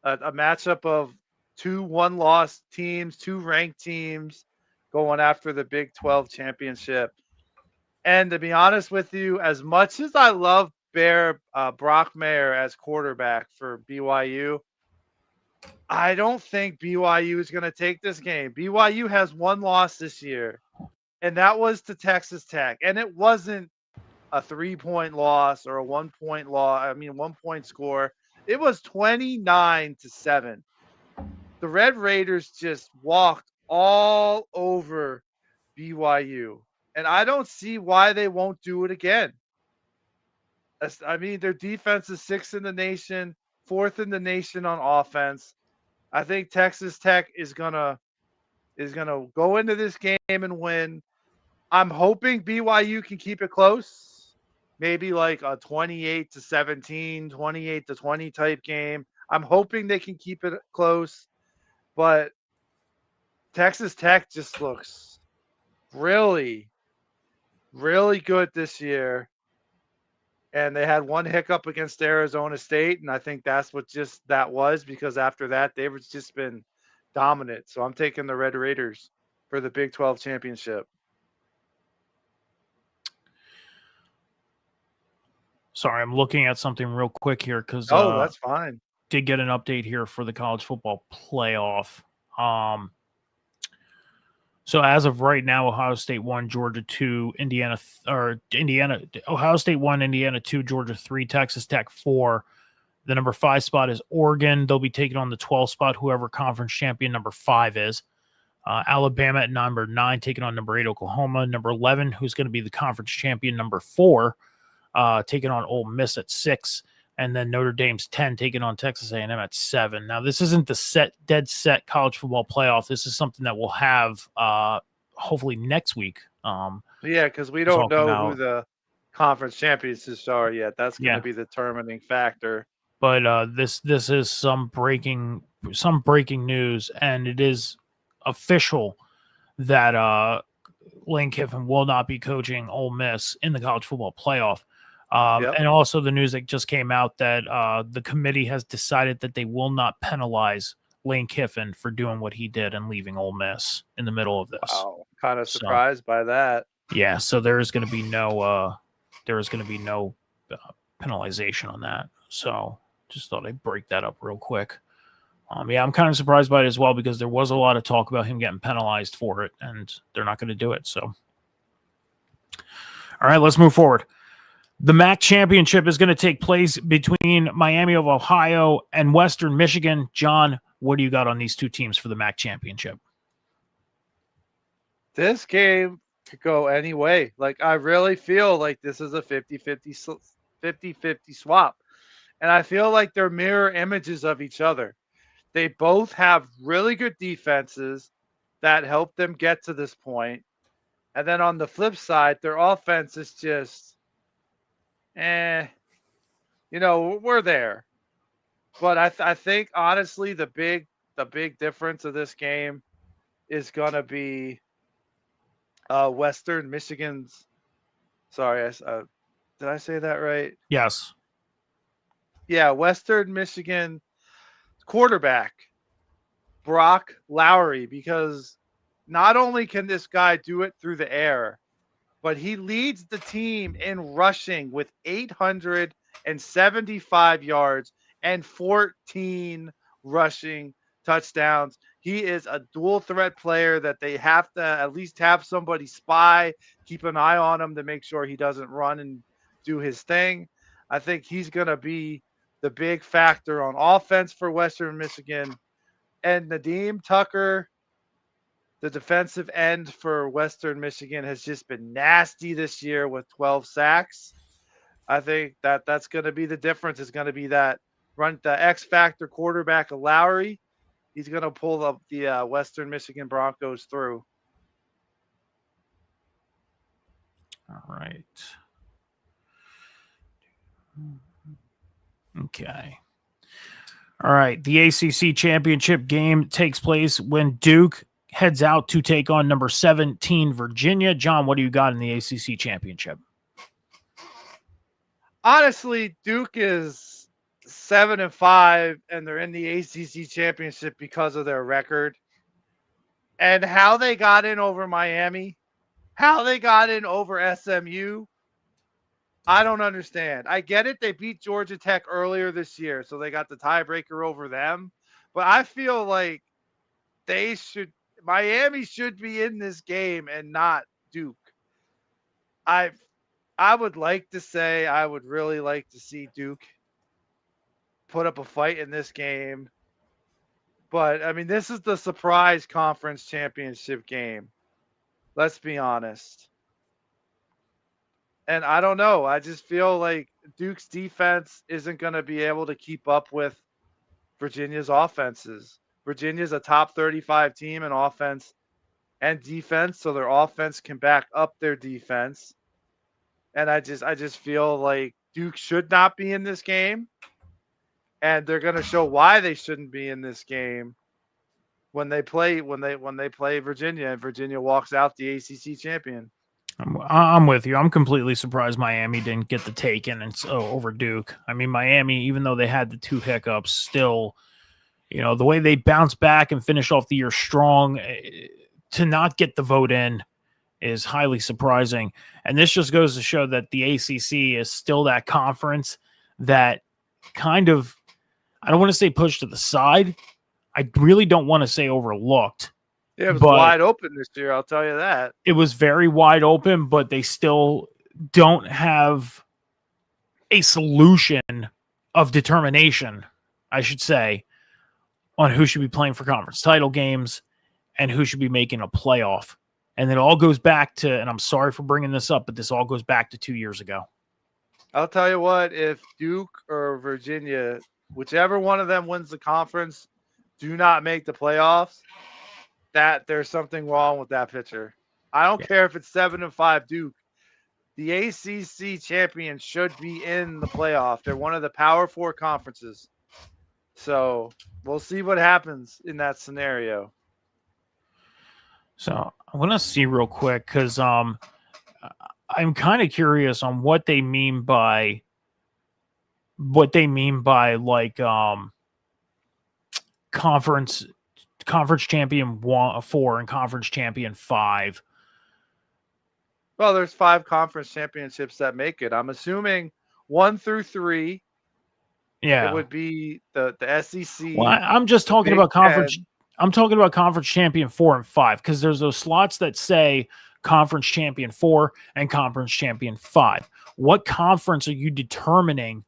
A matchup of 2 one-loss teams, 2 ranked teams going after the Big 12 championship. And to be honest with you, as much as I love Brock Mayer as quarterback for BYU, I don't think BYU is going to take this game. BYU has 1 loss this year, and that was to Texas Tech. And it wasn't a 3-point loss or a 1-point loss. I mean, 1-point score. It was 29-7. The Red Raiders just walked all over BYU. And I don't see why they won't do it again. I mean, their defense is 6th in the nation, 4th in the nation on offense. I think Texas Tech is gonna go into this game and win. I'm hoping BYU can keep it close, maybe like a 28-17, 28-20 type game. I'm hoping they can keep it close, but Texas Tech just looks really, really good this year. And they had 1 hiccup against Arizona State, and I think that's what that was, because after that, they've just been dominant. So I'm taking the Red Raiders for the Big 12 championship. Sorry, I'm looking at something real quick here because that's fine. Did get an update here for the college football playoff. So as of right now, Ohio State 1, Georgia 2, Ohio State 1, Indiana 2, Georgia 3, Texas Tech 4. The number 5 spot is Oregon. They'll be taking on the 12th spot, whoever conference champion number 5 is. Alabama at number 9, taking on number 8, Oklahoma. Number 11, who's going to be the conference champion number 4, taking on Ole Miss at 6. And then Notre Dame's 10, taking on Texas A&M at 7. Now, this isn't the dead set college football playoff. This is something that we'll have hopefully next week. Yeah, because we don't know who the conference champions are yet. That's going to be the determining factor. But this is some breaking news, and it is official that Lane Kiffin will not be coaching Ole Miss in the college football playoff. And also the news that just came out that the committee has decided that they will not penalize Lane Kiffin for doing what he did and leaving Ole Miss in the middle of this. Wow, kind of surprised by that. Yeah, so there is going to be no penalization on that. So just thought I'd break that up real quick. Yeah, I'm kind of surprised by it as well, because there was a lot of talk about him getting penalized for it, and they're not going to do it. So, all right, let's move forward. The MAC championship is going to take place between Miami of Ohio and Western Michigan. John, what do you got on these 2 teams for the MAC championship? This game could go any way. Like, I really feel like this is a 50-50 swap. And I feel like they're mirror images of each other. They both have really good defenses. that helped them get to this point. And then on the flip side, their offense is just, we're there. But I think honestly, the big difference of this game is gonna be Western Michigan's. Sorry, did I say that right? Yes. Yeah, Western Michigan quarterback Brock Lowry, because not only can this guy do it through the air, but he leads the team in rushing with 875 yards and 14 rushing touchdowns. He is a dual threat player that they have to at least have somebody spy, keep an eye on him to make sure he doesn't run and do his thing. I think he's going to be the big factor on offense for Western Michigan. And Nadeem Tucker, the defensive end for Western Michigan, has just been nasty this year with 12 sacks. I think that's going to be the difference. Is going to be that the X factor quarterback of Lowry. He's going to pull up the Western Michigan Broncos through. All right. Okay. All right. The ACC championship game takes place when Duke heads out to take on number 17 Virginia. John, what do you got in the ACC championship? Honestly, Duke is 7-5, and they're in the ACC championship because of their record and how they got in over Miami, how they got in over SMU. I don't understand. I get it. They beat Georgia Tech earlier this year, so they got the tiebreaker over them. But I feel like Miami should be in this game and not Duke. I would like to say I would really like to see Duke put up a fight in this game. But, I mean, this is the surprise conference championship game. Let's be honest. And I don't know. I just feel like Duke's defense isn't going to be able to keep up with Virginia's offenses. Virginia's a top 35 team in offense and defense, so their offense can back up their defense. And I just feel like Duke should not be in this game. And they're going to show why they shouldn't be in this game when they play Virginia, and Virginia walks out the ACC champion. I'm with you. I'm completely surprised Miami didn't get the taken and over Duke. I mean, Miami, even though they had the 2 hiccups, still, the way they bounce back and finish off the year strong, to not get the vote in is highly surprising. And this just goes to show that the ACC is still that conference that kind of, I don't want to say pushed to the side. I really don't want to say overlooked. Yeah, it was wide open this year, I'll tell you that. It was very wide open, but they still don't have a solution of determination, I should say, on who should be playing for conference title games and who should be making a playoff. And it all goes back to, and I'm sorry for bringing this up, but this all goes back to 2 years ago. I'll tell you what, if Duke or Virginia, whichever one of them wins the conference, do not make the playoffs, that there's something wrong with that pitcher. I don't care if it's 7-5 Duke. The ACC champion should be in the playoff. They're one of the Power 4 conferences. So we'll see what happens in that scenario. So I want to see real quick because I'm kind of curious on what they mean by like conference champion 4 and conference champion 5. Well, there's 5 conference championships that make it. I'm assuming 1 through 3. Yeah, it would be the SEC. Well, I'm just talking about conference. I'm talking about conference champion 4 and 5 because there's those slots that say conference champion 4 and conference champion 5. What conference are you determining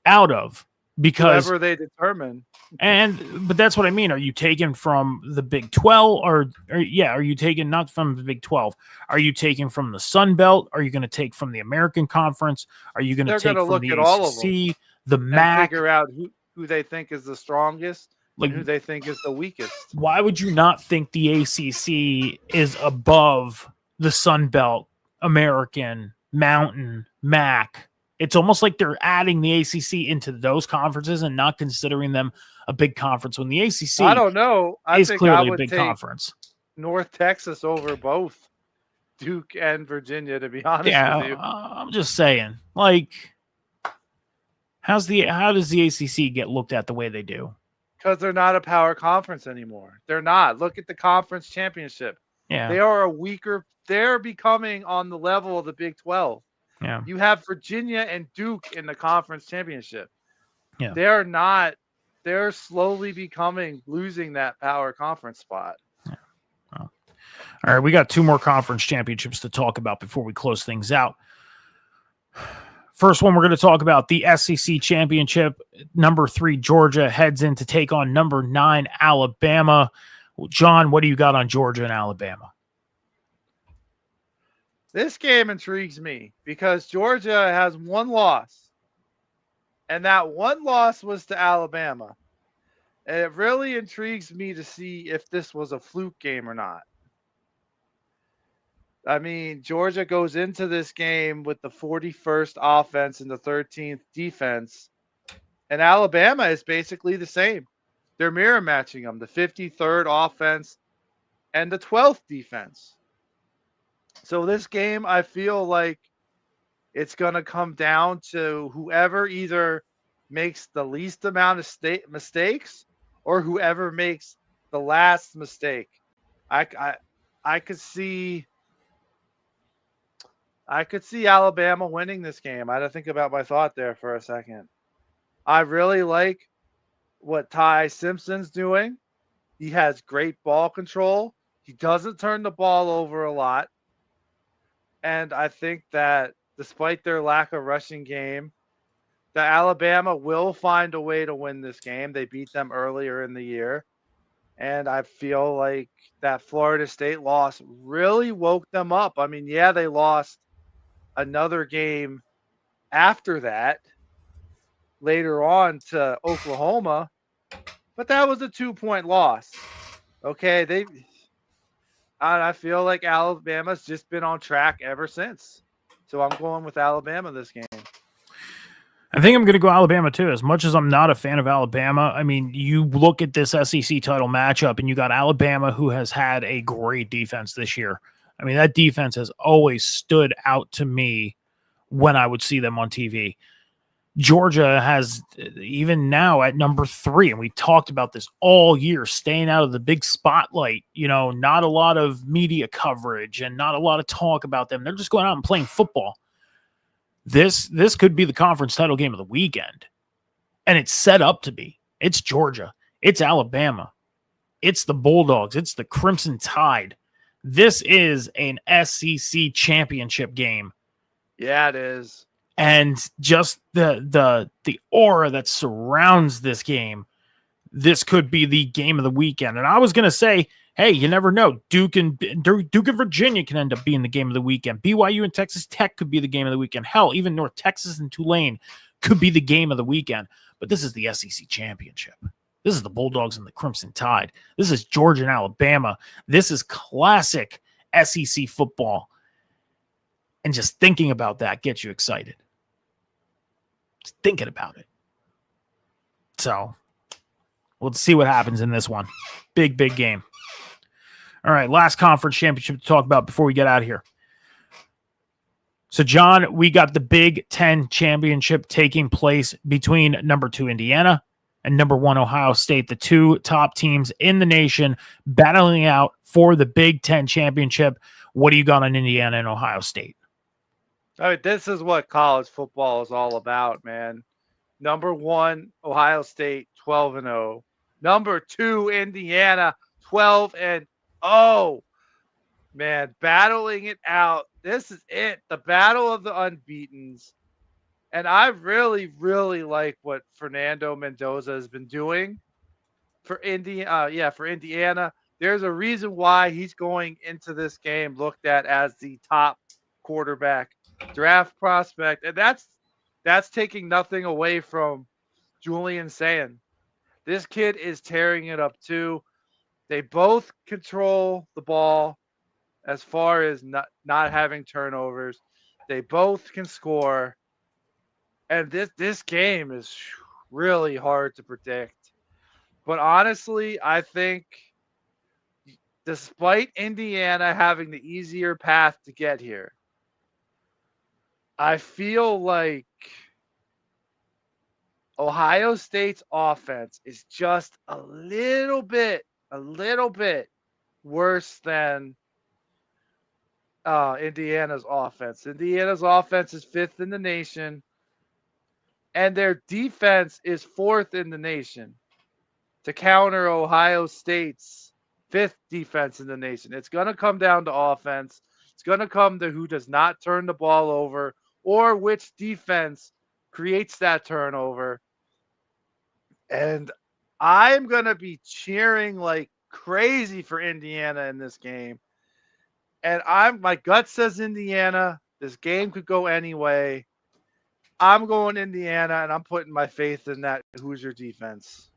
out of? Because whatever they determine. But that's what I mean. Are you taking from the Big 12 or are you taking not from the Big 12? Are you taking from the Sun Belt? Are you going to take from the American Conference? Are you going to take from the ACC, the MAC? Figure out who they think is the strongest Like, who they think is the weakest. why would you not think the ACC is above the Sun Belt, American, Mountain, MAC? It's almost like they're adding the ACC into those conferences and not considering them a big conference when the ACC I don't know. I is think I clearly a would big take conference. North Texas over both Duke and Virginia, to be honest Yeah, with you. I'm just saying. Like, how does the ACC get looked at the way they do? Because they're not a power conference anymore. They're not. Look at the conference championship. Yeah, They are a weaker. They're becoming on the level of the Big 12. yeah, You have Virginia and Duke in the conference championship. yeah. They're not. They're slowly losing that power conference spot. Well, all right, we got 2 more conference championships to talk about before we close things out. First one, we're going to talk about the SEC championship. Number 3, Georgia heads in to take on number 9, Alabama. John, what do you got on Georgia and Alabama? This game intrigues me because Georgia has 1 loss, and that 1 loss was to Alabama. And it really intrigues me to see if this was a fluke game or not. I mean, Georgia goes into this game with the 41st offense and the 13th defense, and Alabama is basically the same. They're mirror matching them, the 53rd offense and the 12th defense. So this game, I feel like it's going to come down to whoever either makes the least amount of mistakes or whoever makes the last mistake. I could see Alabama winning this game. I had to think about my thought there for a second. I really like what Ty Simpson's doing. He has great ball control. He doesn't turn the ball over a lot. And I think that despite their lack of rushing game, that Alabama will find a way to win this game. They beat them earlier in the year. And I feel like that Florida State loss really woke them up. I mean, yeah, they lost another game after that later on to Oklahoma, but that was a 2-point loss. Okay, I feel like Alabama's just been on track ever since. So I'm going with Alabama this game. I think I'm going to go Alabama too. As much as I'm not a fan of Alabama, I mean, you look at this SEC title matchup and you got Alabama, who has had a great defense this year. I mean, that defense has always stood out to me when I would see them on TV. Georgia has, even now at number 3, and we talked about this all year, staying out of the big spotlight, not a lot of media coverage and not a lot of talk about them. They're just going out and playing football. This could be the conference title game of the weekend, and it's set up to be. It's Georgia. It's Alabama. It's the Bulldogs. It's the Crimson Tide. This is an SEC championship game. Yeah, it is. And just the aura that surrounds this game, this could be the game of the weekend. And I was going to say, hey, you never know. Duke and Virginia can end up being the game of the weekend. BYU and Texas Tech could be the game of the weekend. Hell, even North Texas and Tulane could be the game of the weekend. But this is the SEC championship. This is the Bulldogs and the Crimson Tide. This is Georgia and Alabama. This is classic SEC football. And just thinking about that gets you excited. Just thinking about it. So we'll see what happens in this one. Big game. All right, last conference championship to talk about before we get out of here. So, John, we got the Big Ten championship taking place between number 2 Indiana and number 1 Ohio State, the 2 top teams in the nation battling out for the Big Ten championship. What do you got on Indiana and Ohio State? I mean, this is what college football is all about, man. Number 1, Ohio State, 12-0. Number 2, Indiana, 12-0. Man, battling it out. This is it. The battle of the unbeatens. And I really, really like what Fernando Mendoza has been doing for Indiana. There's a reason why he's going into this game looked at as the top quarterback draft prospect, and that's taking nothing away from Julian Sayin. This kid is tearing it up too. They both control the ball as far as not having turnovers. They both can score. And this game is really hard to predict. But honestly, I think despite Indiana having the easier path to get here, I feel like Ohio State's offense is just a little bit worse than Indiana's offense. Indiana's offense is 5th in the nation, and their defense is 4th in the nation to counter Ohio State's 5th defense in the nation. It's going to come down to offense. It's going to come to who does not turn the ball over or which defense creates that turnover. And I'm going to be cheering like crazy for Indiana in this game. And my gut says Indiana. This game could go anyway. I'm going Indiana, and I'm putting my faith in that Hoosier defense.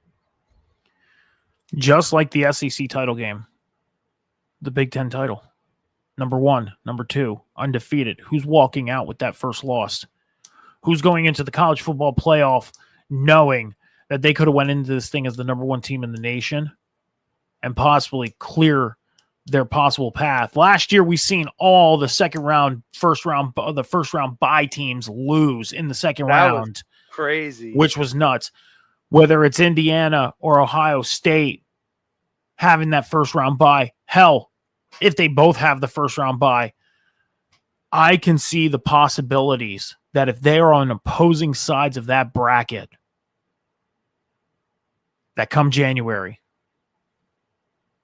Just like the SEC title game, the Big Ten title. Number 1, number 2, undefeated. Who's walking out with that first loss? Who's going into the college football playoff knowing that they could have went into this thing as the number 1 team in the nation and possibly clear their possible path? Last year, we've seen all the first round bye teams lose in the second round. Crazy. Which was nuts. Whether it's Indiana or Ohio State having that first round bye, hell, if they both have the first round bye, I can see the possibilities that if they are on opposing sides of that bracket, that come January,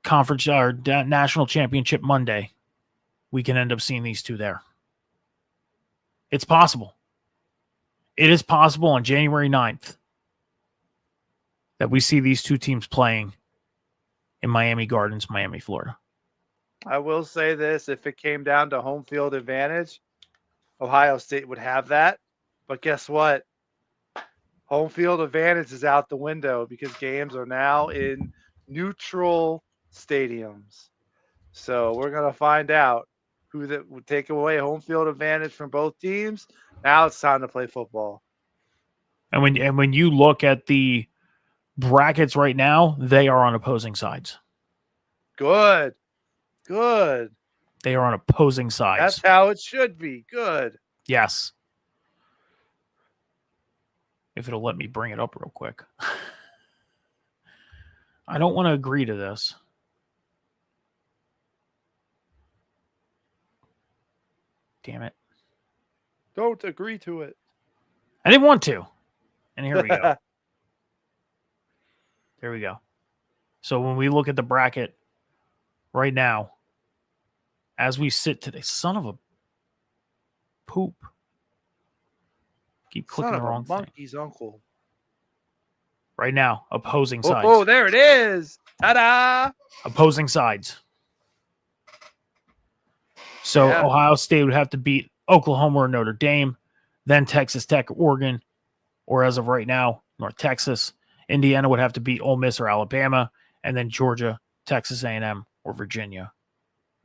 conference or national championship Monday, we can end up seeing these two there. It's possible. It is possible on January 9th that we see these two teams playing in Miami Gardens, Miami, Florida. I will say this, if it came down to home field advantage, Ohio State would have that. But guess what? Home field advantage is out the window because games are now in neutral stadiums. So we're going to find out who that would take away home field advantage from both teams. Now it's time to play football. And when you look at the brackets right now, they are on opposing sides. Good. They are on opposing sides. That's how it should be. Good. Yes. If it'll let me bring it up real quick. I don't want to agree to this. Damn it. Don't agree to it. I didn't want to. And here we go. There we go. So when we look at the bracket right now, as we sit today, son of a poop. Keep clicking the wrong thing. Monkey's uncle. Right now, opposing sides. Oh, there it is. Ta-da! Opposing sides. So yeah. Ohio State would have to beat Oklahoma or Notre Dame, then Texas Tech, Oregon, or as of right now, North Texas. Indiana would have to beat Ole Miss or Alabama, and then Georgia, Texas A&M, or Virginia.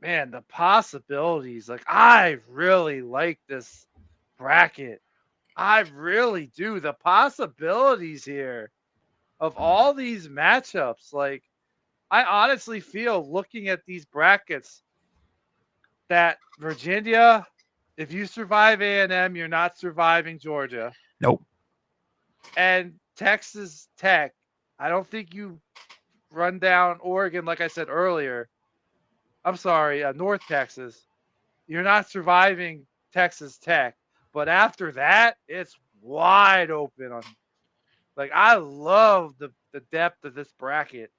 Man, the possibilities. Like, I really like this bracket. I really do. The possibilities here of all these matchups. Like, I honestly feel looking at these brackets that Virginia, if you survive A&M, you're not surviving Georgia. Nope. And Texas Tech, I don't think you run down Oregon, like I said earlier. I'm sorry, North Texas. You're not surviving Texas Tech. But after that, it's wide open. Like, I love the depth of this bracket.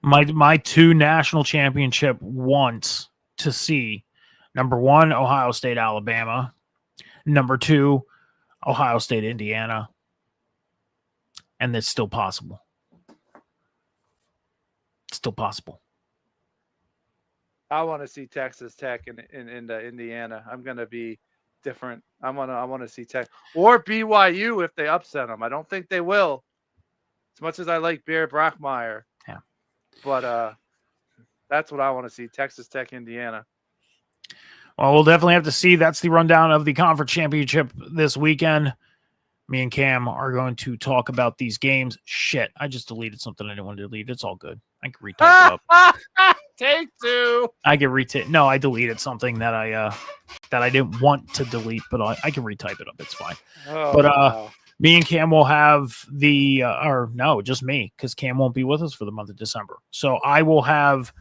My two national championship wants to see, number 1, Ohio State, Alabama. Number 2, Ohio State, Indiana. And it's still possible. It's still possible. I want to see Texas Tech in Indiana. I'm going to be different. I want to see Tech or BYU if they upset them. I don't think they will, as much as I like Bear Brockmeyer. Yeah. But that's what I want to see. Texas Tech, Indiana. Well, we'll definitely have to see. That's the rundown of the conference championship this weekend. Me and Cam are going to talk about these games. Shit, I just deleted something I didn't want to delete. It's all good. I can retype it up. Take two. I can retype. No, I deleted something that I didn't want to delete, but I can retype it up. It's fine. Oh, but wow. Me and Cam will have the or no, just me, because Cam won't be with us for the month of December. So I will have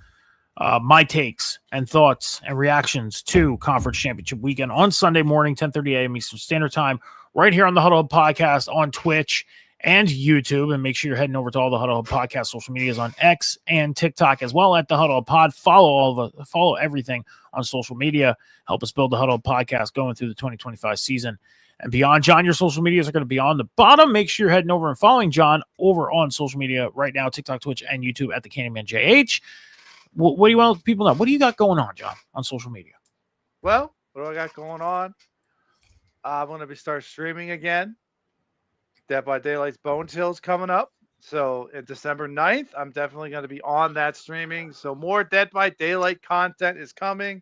my takes and thoughts and reactions to conference championship weekend on Sunday morning, 10:30 a.m. Eastern Standard Time, right here on the Huddle Up Podcast on Twitch and YouTube. And make sure you're heading over to all the Huddle Up Podcast social medias on X and TikTok as well at the Huddle Up Pod. Follow everything on social media. Help us build the Huddle Up Podcast going through the 2025 season and beyond. John, your social medias are going to be on the bottom. Make sure you're heading over and following John over on social media right now, TikTok, Twitch, and YouTube at the Candyman JH. What do you want people to know? What do you got going on, John, on social media? Well, what do I got going on? I'm going to start streaming again. Dead by Daylight's Bone Till's coming up. So in December 9th, I'm definitely going to be on that streaming. So more Dead by Daylight content is coming,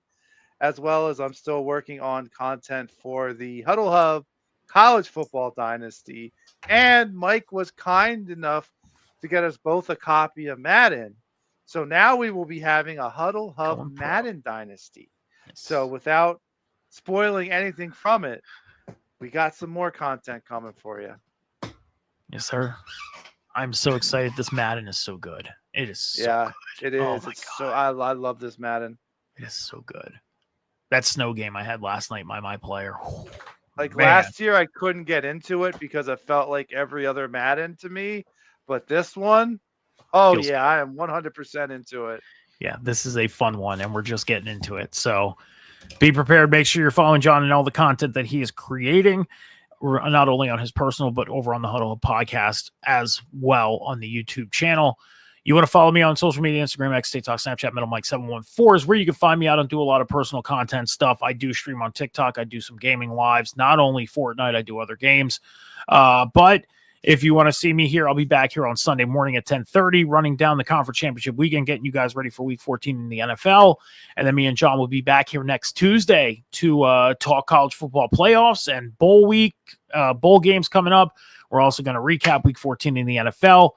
as well as I'm still working on content for the Huddle Hub College Football Dynasty. And Mike was kind enough to get us both a copy of Madden. So now we will be having a Huddle Hub Madden Dynasty. Yes. So without spoiling anything from it, we got some more content coming for you. Yes, sir. I'm so excited. This Madden is so good. It is so good. It is. Oh it's God. so I love this Madden. It is so good. That snow game I had last night, my player. Last year, I couldn't get into it because it felt like every other Madden to me. But this one, feels yeah, good. I am 100% into it. Yeah, this is a fun one, and we're just getting into it. So be prepared. Make sure you're following John and all the content that he is creating, not only on his personal, but over on the Huddle Up Podcast as well on the YouTube channel. You want to follow me on social media, Instagram, X, TikTok, Snapchat, Metal Mike 714 is where you can find me. I don't do a lot of personal content stuff. I do stream on TikTok. I do some gaming lives, not only Fortnite, I do other games. But if you want to see me here, I'll be back here on Sunday morning at 10:30, running down the conference championship weekend, getting you guys ready for week 14 in the NFL. And then me and John will be back here next Tuesday to talk college football playoffs and bowl week, bowl games coming up. We're also going to recap week 14 in the NFL.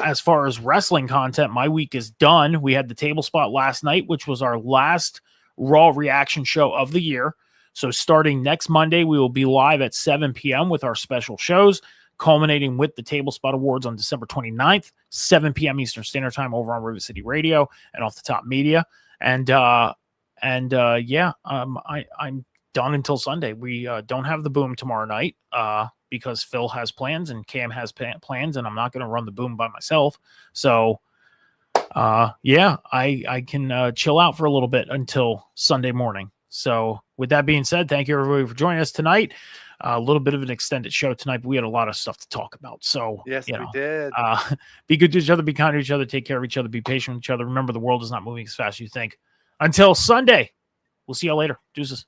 As far as wrestling content, my week is done. We had the table spot last night, which was our last Raw reaction show of the year. So starting next Monday, we will be live at 7 p.m. with our special shows, culminating with the Table Spot Awards on December 29th, 7 p.m. Eastern Standard Time over on River City Radio and Off the Top Media. I'm done until Sunday. We don't have the boom tomorrow night because Phil has plans and Cam has plans, and I'm not going to run the boom by myself. So, I can chill out for a little bit until Sunday morning. So with that being said, thank you everybody for joining us tonight. A little bit of an extended show tonight, but we had a lot of stuff to talk about. So yes, we did. Be good to each other, be kind to each other, take care of each other, be patient with each other. Remember, the world is not moving as fast as you think. Until Sunday, we'll see y'all later. Deuces.